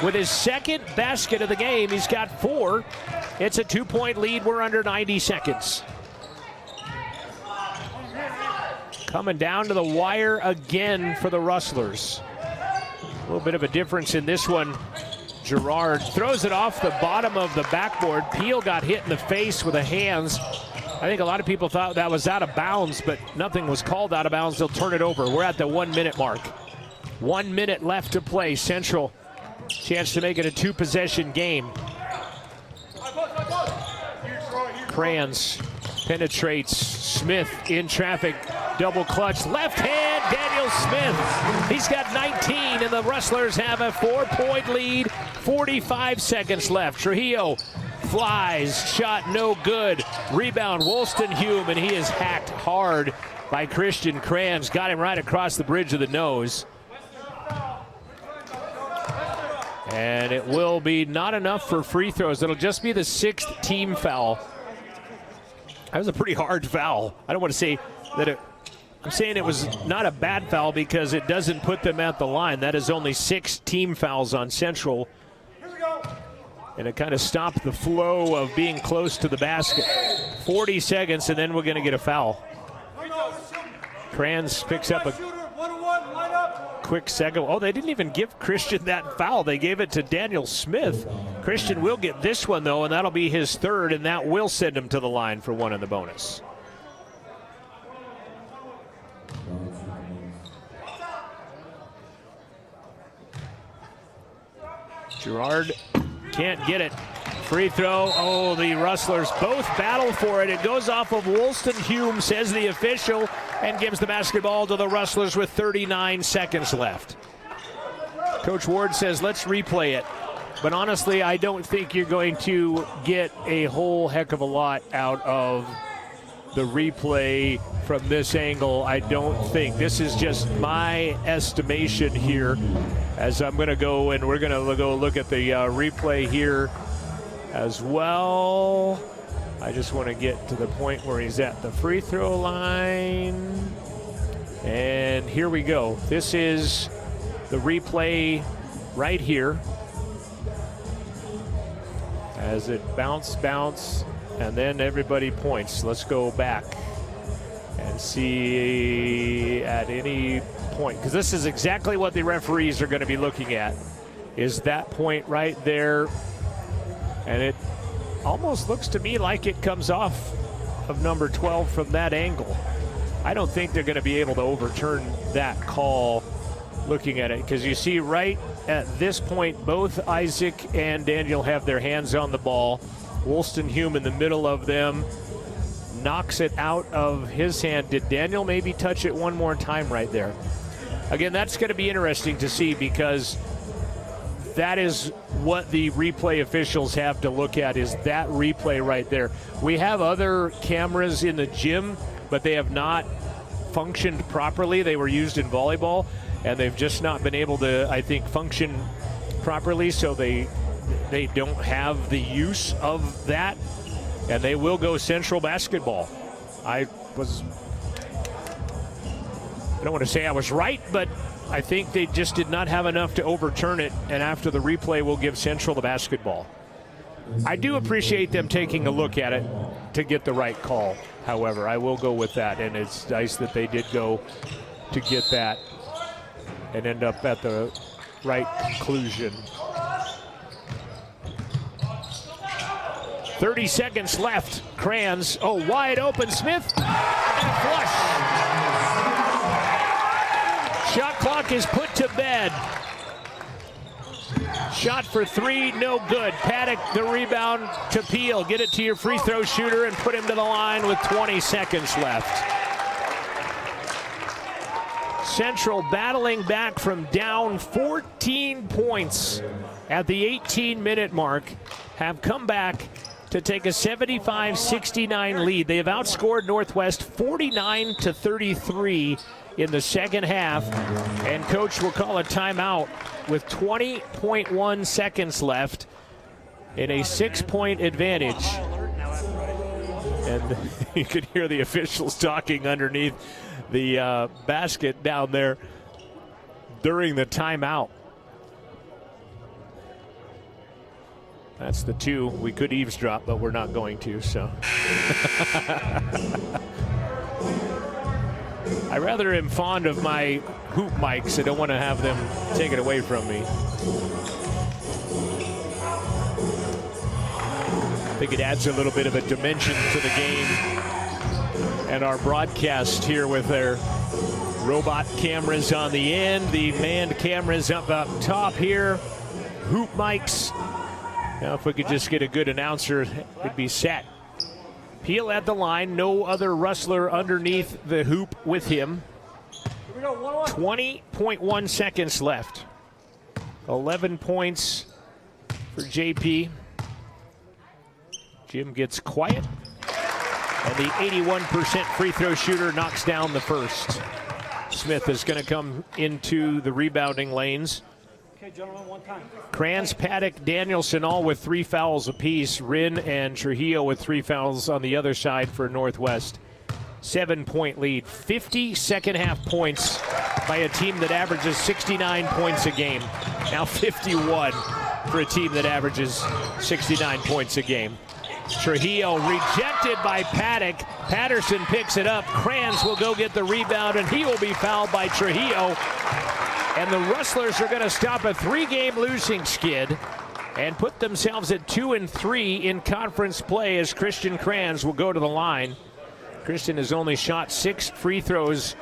with his 2nd basket of the game. He's got 4. It's a 2-point lead. We're under 90 seconds. Coming down to the wire again for the Rustlers. A little bit of a difference in this one. Gerard throws it off the bottom of the backboard. Peel got hit in the face with the hands. I think a lot of people thought that was out of bounds, but nothing was called out of bounds. They'll turn it over. We're at the 1-minute mark. 1 minute left to play. Central, chance to make it a 2-possession game. Kranz penetrates. Smith in traffic. Double clutch. Left hand, Daniel Smith. He's got 19, and the Rustlers have a 4-point lead. 45 seconds left. Trujillo flies, shot no good. Rebound, Wolstenhume, and he is hacked hard by Christian Kranz. Got him right across the bridge of the nose. And it will be not enough for free throws. It'll just be the 6th team foul. That was a pretty hard foul. I don't want to say that I'm saying it was not a bad foul because it doesn't put them at the line. That is only 6 team fouls on Central. And it kind of stopped the flow of being close to the basket. 40 seconds, and then we're going to get a foul. Kranz picks up a quick second. Oh, they didn't even give Christian that foul. They gave it to Daniel Smith. Christian will get this one, though, and that'll be his 3rd, and that will send him to the line for one in the bonus. Gerard can't get it. Free throw. Oh, the Rustlers both battle for it. It goes off of Wolstenhume, says the official, and gives the basketball to the Rustlers with 39 seconds left. Coach Ward says, let's replay it. But honestly, I don't think you're going to get a whole heck of a lot out of the replay from this angle. I don't think. This is just my estimation here, as I'm going to go and we're going to go look at the replay here as well. I just want to get to the point where he's at the free throw line. And here we go. This is the replay right here. As it bounce, and then everybody points. Let's go back and see at any point, because this is exactly what the referees are going to be looking at, is that point right there. And it almost looks to me like it comes off of number 12 from that angle. I don't think they're going to be able to overturn that call looking at it, because you see right at this point, both Isaac and Daniel have their hands on the ball. Wolstenhume in the middle of them knocks it out of his hand. Did Daniel maybe touch it one more time right there? Again, that's going to be interesting to see, because that is what the replay officials have to look at, is that replay right there. We have other cameras in the gym, but they have not functioned properly. They were used in volleyball, and they've just not been able to, I think, function properly, so they don't have the use of that, and they will go Central basketball. I don't want to say I was right, but I think they just did not have enough to overturn it, and after the replay, we'll give Central the basketball. I do appreciate them taking a look at it to get the right call. However, I will go with that, and it's nice that they did go to get that and end up at the right conclusion. 30 seconds left. Kranz, oh, wide open, Smith, and a flush. Shot clock is put to bed. Shot for 3, no good. Paddock, the rebound to Peel. Get it to your free throw shooter and put him to the line with 20 seconds left. Central battling back from down 14 points at the 18-minute mark, have come back to take a 75-69 lead. They have outscored Northwest 49-33 in the second half, and coach will call a timeout with 20.1 seconds left in a 6-point advantage. And you could hear the officials talking underneath the basket down there during the timeout. That's the 2. We could eavesdrop, but we're not going to, so. I rather am fond of my hoop mics. I don't want to have them take it away from me. I think it adds a little bit of a dimension to the game and our broadcast here with their robot cameras on the end, the manned cameras up top here, hoop mics. Now if we could just get a good announcer, it'd be set. Peel at the line, no other Rustler underneath the hoop with him. 20.1 seconds left. 11 points for JP. Jim gets quiet, and the 81% free throw shooter knocks down the first. Smith is going to come into the rebounding lanes. Okay, gentlemen, one time. Kranz, Paddock, Danielson all with 3 fouls apiece. Wren and Trujillo with 3 fouls on the other side for Northwest. 7-point lead. 50 second-half points by a team that averages 69 points a game. Now 51 for a team that averages 69 points a game. Trujillo rejected by Paddock. Patterson picks it up. Kranz will go get the rebound, and he will be fouled by Trujillo. And the Rustlers are going to stop a 3-game losing skid and put themselves at 2-3 in conference play as Christian Kranz will go to the line. Christian has only shot 6 free throws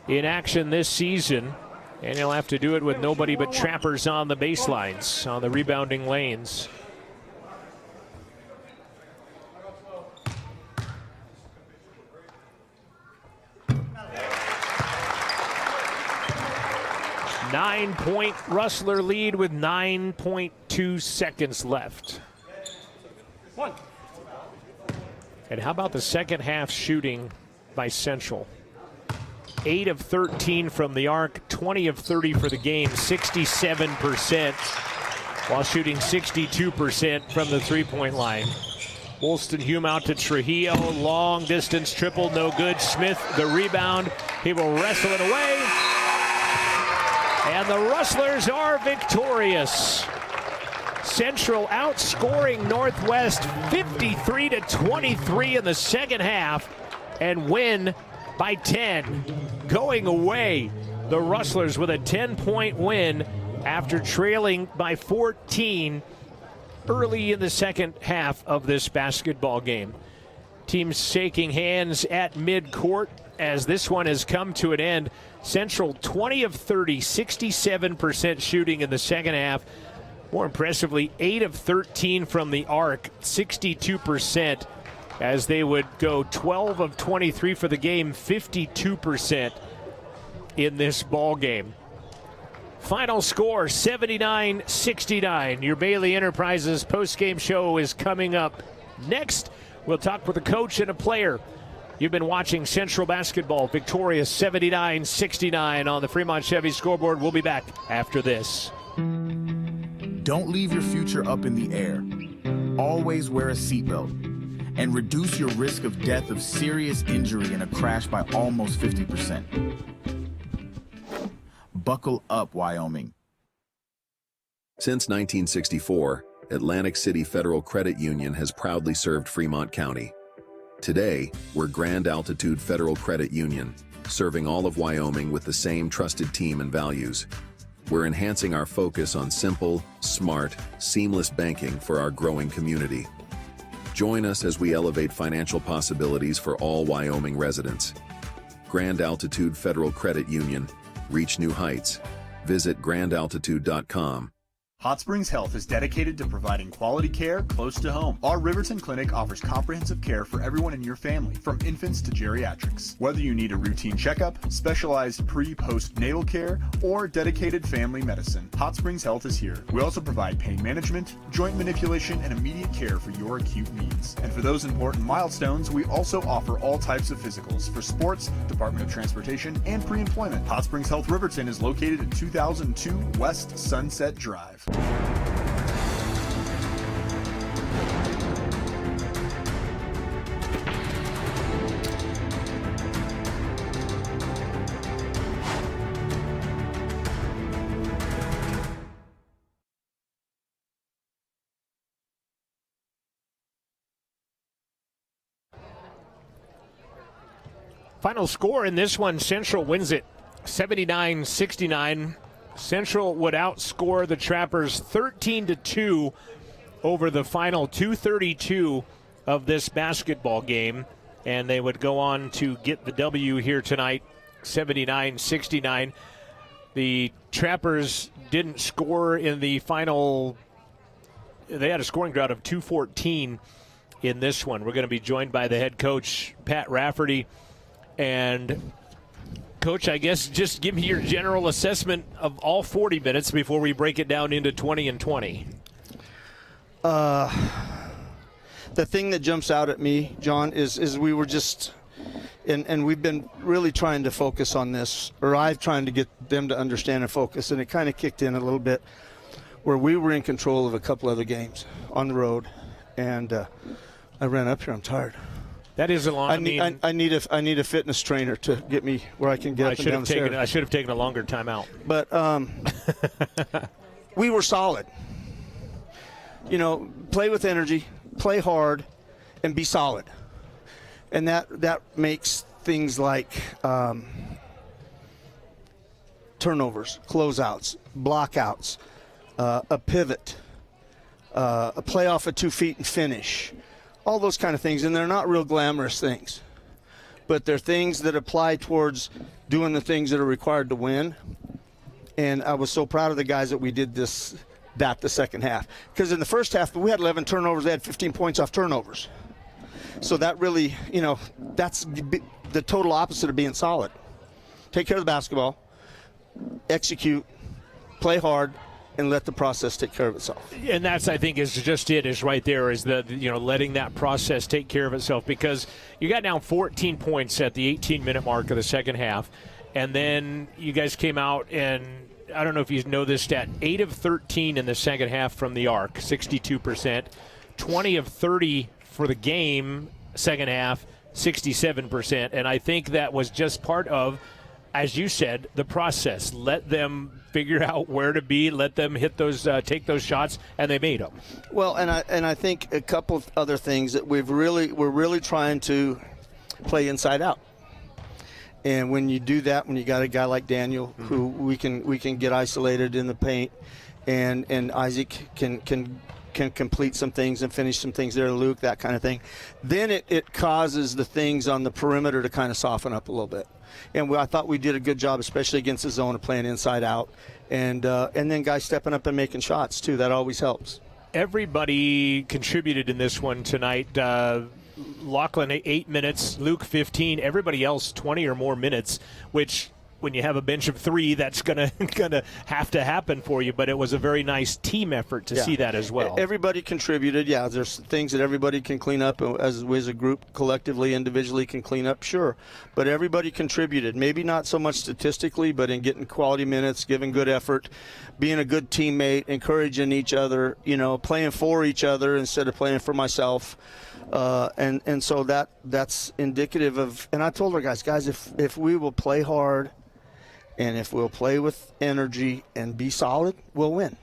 in action this season, and he'll have to do it with nobody but trappers on the baselines, on the rebounding lanes. Nine-point Rustler lead with 9.2 seconds left. And how about the second half shooting by Central? 8 of 13 from the arc, 20 of 30 for the game, 67%, while shooting 62% from the three-point line. Wolstenhume out to Trujillo, long distance triple, no good. Smith, the rebound, he will wrestle it away. And the Rustlers are victorious. Central outscoring Northwest 53-23 in the second half and win by 10. Going away, the Rustlers with a 10-point win after trailing by 14 early in the second half of this basketball game. Teams shaking hands at midcourt as this one has come to an end. Central 20 of 30, 67% shooting in the second half. More impressively, 8 of 13 from the arc, 62%, as they would go 12 of 23 for the game, 52% in this ball game. Final score, 79-69. Your Bailey Enterprises postgame show is coming up next. We'll talk with a coach and a player. You've been watching Central Basketball, victorious 79-69 on the Fremont Chevy scoreboard. We'll be back after this. Don't leave your future up in the air. Always wear a seatbelt and reduce your risk of death of serious injury in a crash by almost 50%. Buckle up, Wyoming. Since 1964, Atlantic City Federal Credit Union has proudly served Fremont County. Today, we're Grand Altitude Federal Credit Union, serving all of Wyoming with the same trusted team and values. We're enhancing our focus on simple, smart, seamless banking for our growing community. Join us as we elevate financial possibilities for all Wyoming residents. Grand Altitude Federal Credit Union. Reach new heights. Visit grandaltitude.com. Hot Springs Health is dedicated to providing quality care close to home. Our Riverton Clinic offers comprehensive care for everyone in your family, from infants to geriatrics. Whether you need a routine checkup, specialized pre-post-natal care, or dedicated family medicine, Hot Springs Health is here. We also provide pain management, joint manipulation, and immediate care for your acute needs. And for those important milestones, we also offer all types of physicals for sports, Department of Transportation, and pre-employment. Hot Springs Health Riverton is located at 2002 West Sunset Drive. Final score in this one, Central wins it 79-69. Central would outscore the Trappers 13-2 over the final 2:32 of this basketball game, and they would go on to get the W here tonight, 79-69. The Trappers didn't score in the final. They had a scoring drought of 214 in this one. We're going to be joined by the head coach, Pat Rafferty. And Coach, I guess just give me your general assessment of all 40 minutes before we break it down into 20 and 20. the thing that jumps out at me, John, is we were just, and we've been really trying to focus on this, or I've trying to get them to understand and focus, and it kind of kicked in a little bit where we were in control of a couple other games on the road, and I ran up here. I'm tired. That is a long. I need a fitness trainer to get me where I can get up and down the stairs. I should have taken a longer time out. But we were solid. Play with energy, play hard, and be solid. And that makes things like turnovers, closeouts, blockouts, a pivot, a play off of 2 feet and finish, all those kind of things. And they're not real glamorous things, but they're things that apply towards doing the things that are required to win. And I was so proud of the guys that we did the second half. Because in the first half, we had 11 turnovers. They had 15 points off turnovers. So that really, that's the total opposite of being solid. Take care of the basketball, execute, play hard, and let the process take care of itself. And that's, I think, is right there, is the letting that process take care of itself, because you got down 14 points at the 18-minute mark of the second half, and then you guys came out and, I don't know if you know this stat, 8 of 13 in the second half from the arc, 62%, 20 of 30 for the game, second half, 67%, and I think that was just part of, as you said, the process. Let them figure out where to be, let them hit those, take those shots, and they made them. Well, and I think a couple of other things that we're really trying to play inside out. And when you do that, when you got a guy like Daniel, who we can get isolated in the paint, and Isaac can complete some things and finish some things there, Luke, that kind of thing, then it causes the things on the perimeter to kind of soften up a little bit. And I thought we did a good job, especially against the zone, of playing inside out, and then guys stepping up and making shots too. That always helps. Everybody contributed in this one tonight. Lachlan 8 minutes, Luke 15, everybody else 20 or more minutes, which when you have a bench of 3, that's gonna have to happen for you. But it was a very nice team effort to see that as well. Everybody contributed. Yeah, there's things that everybody can clean up as a group, collectively, individually can clean up, sure. But everybody contributed. Maybe not so much statistically, but in getting quality minutes, giving good effort, being a good teammate, encouraging each other, playing for each other instead of playing for myself. And so that's indicative of, and I told our guys, if we will play hard and if we'll play with energy and be solid, we'll win.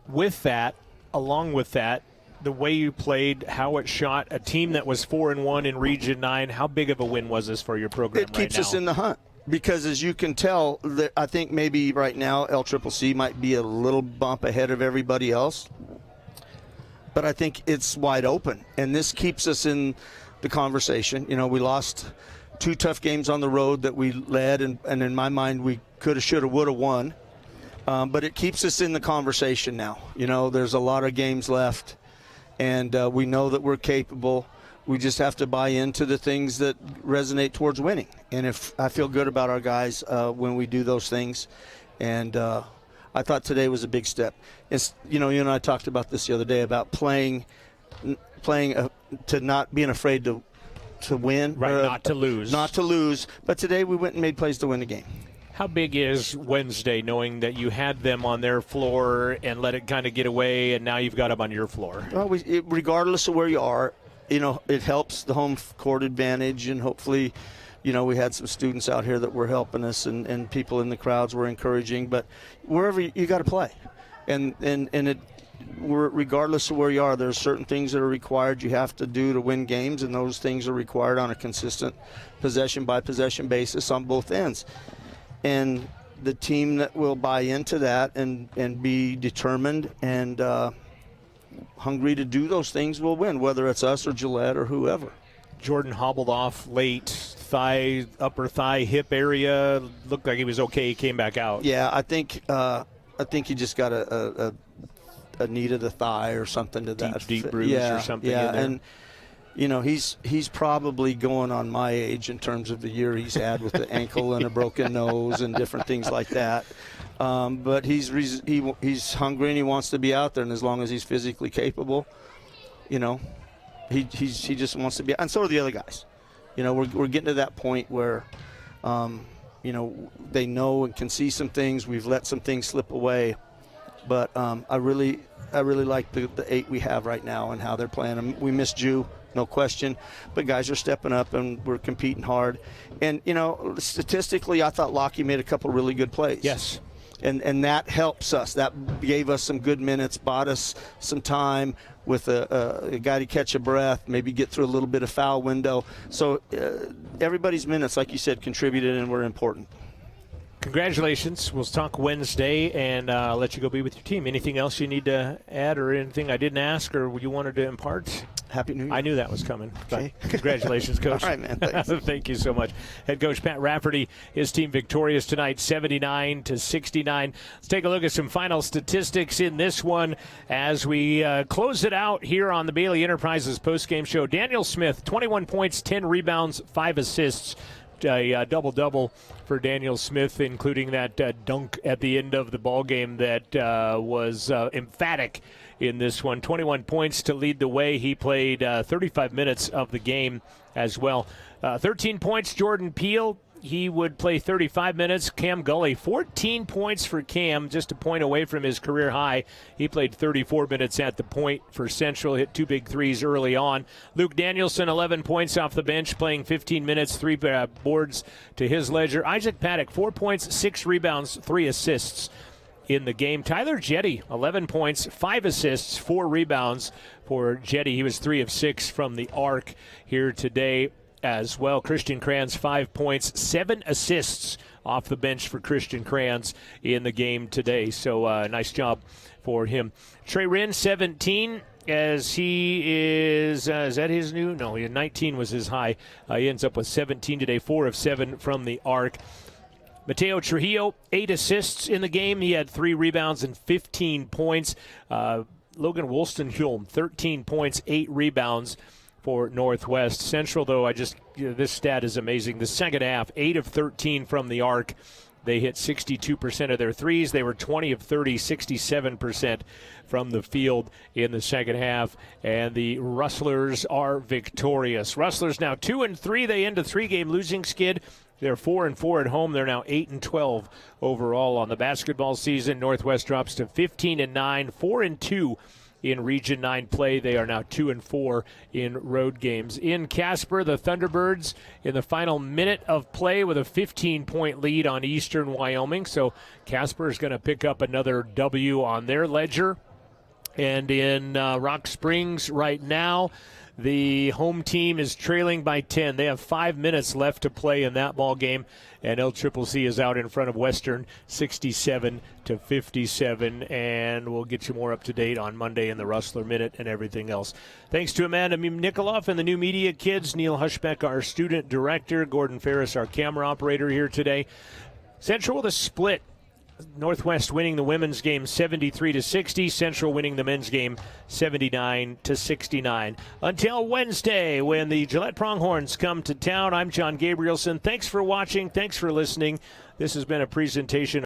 With that, along with that, the way you played, how it shot, a team that was 4-1 in Region 9, how big of a win was this for your program right now? It keeps us in the hunt. Because as you can tell, I think maybe right now LCCC might be a little bump ahead of everybody else. But I think it's wide open, and this keeps us in the conversation. We lost 2 tough games on the road that we led, and in my mind we could have, should have, would have won. But it keeps us in the conversation now. There's a lot of games left, and we know that we're capable. We just have to buy into the things that resonate towards winning. And if I feel good about our guys when we do those things, and I thought today was a big step. It's, you and I talked about this the other day about playing to not being afraid to win, right? Not to lose. But today we went and made plays to win the game. How big is Wednesday, knowing that you had them on their floor and let it kind of get away, and now you've got them on your floor? Well, regardless of where you are, it helps the home court advantage, and hopefully. We had some students out here that were helping us, and people in the crowds were encouraging. But wherever you got to play, and regardless of where you are, there's certain things that are required you have to do to win games, and those things are required on a consistent possession by possession basis on both ends. And the team that will buy into that and be determined and hungry to do those things will win, whether it's us or Gillette or whoever. Jordan hobbled off late, upper thigh, hip area. Looked like he was okay. He came back out. Yeah, I think he just got a knee to the thigh or something to that. Deep bruise or something. Yeah, in there. and he's probably going on my age in terms of the year he's had with the ankle and a broken nose and different things like that. But he's hungry and he wants to be out there, and as long as he's physically capable, He just wants to be, and so are the other guys. You know, we're getting to that point where, you know, they know and can see some things. We've let some things slip away, but I really like the 8 we have right now and how they're playing. We missed Jew, no question, but guys are stepping up and we're competing hard. And you know, statistically, I thought Lockie made a couple really good plays. Yes. And that helps us. That gave us some good minutes, bought us some time with a guy to catch a breath, maybe get through a little bit of foul window. So everybody's minutes, like you said, contributed and were important. Congratulations. We'll talk Wednesday, and I'll let you go be with your team. Anything else you need to add or anything I didn't ask or you wanted to impart? Happy New Year. I knew that was coming. Okay. Congratulations, Coach. All right, man. Thanks. Thank you so much. Head coach Pat Rafferty, his team victorious tonight, 79-69. Let's take a look at some final statistics in this one as we close it out here on the Bailey Enterprises postgame show. Daniel Smith, 21 points, 10 rebounds, 5 assists. A double-double for Daniel Smith, including that dunk at the end of the ball game that was emphatic in this one. 21 points to lead the way. He played 35 minutes of the game as well. 13 points, Jordan Peele. He would play 35 minutes. Cam Gully, 14 points for Cam, just a point away from his career high. He played 34 minutes at the point for Central, hit 2 big threes early on. Luke Danielson, 11 points off the bench, playing 15 minutes, 3 boards to his ledger. Isaac Paddock, 4 points, 6 rebounds, 3 assists in the game. Tyler Jetty, 11 points, 5 assists, 4 rebounds for Jetty. He was 3 of 6 from the arc here today as well. Christian Kranz, 5 points, 7 assists off the bench for Christian Kranz in the game today. So nice job for him. Trey Wren, 17, as he is that his new? No, 19 was his high. He ends up with 17 today, 4 of 7 from the arc. Mateo Trujillo, 8 assists in the game. He had 3 rebounds and 15 points. Logan Wollstenhulm, 13 points, 8 rebounds for Northwest. Central, though, this stat is amazing. The second half, 8 of 13 from the arc. They hit 62% of their threes. They were 20 of 30, 67% from the field in the second half. And the Rustlers are victorious. Rustlers now 2-3. They end a 3-game losing skid. They're 4-4 at home. They're now 8-12 overall on the basketball season. Northwest drops to 15-9, 4-2 in Region 9 play. They are now 2-4 in road games. In Casper, the Thunderbirds in the final minute of play with a 15-point lead on Eastern Wyoming. So Casper is going to pick up another W on their ledger. And in Rock Springs right now, the home team is trailing by 10. They have 5 minutes left to play in that ball game, and Cwc is out in front of Western 67-57, and we'll get you more up to date on Monday in the Rustler Minute and everything else. Thanks to Amanda Nikoloff and the new media kids, Neil Hushbeck, our student director, Gordon Ferris, our camera operator here today. Central with a split. Northwest winning the women's game 73-60. Central winning the men's game 79-69. Until Wednesday, when the Gillette Pronghorns come to town, I'm John Gabrielson. Thanks for watching. Thanks for listening. This has been a presentation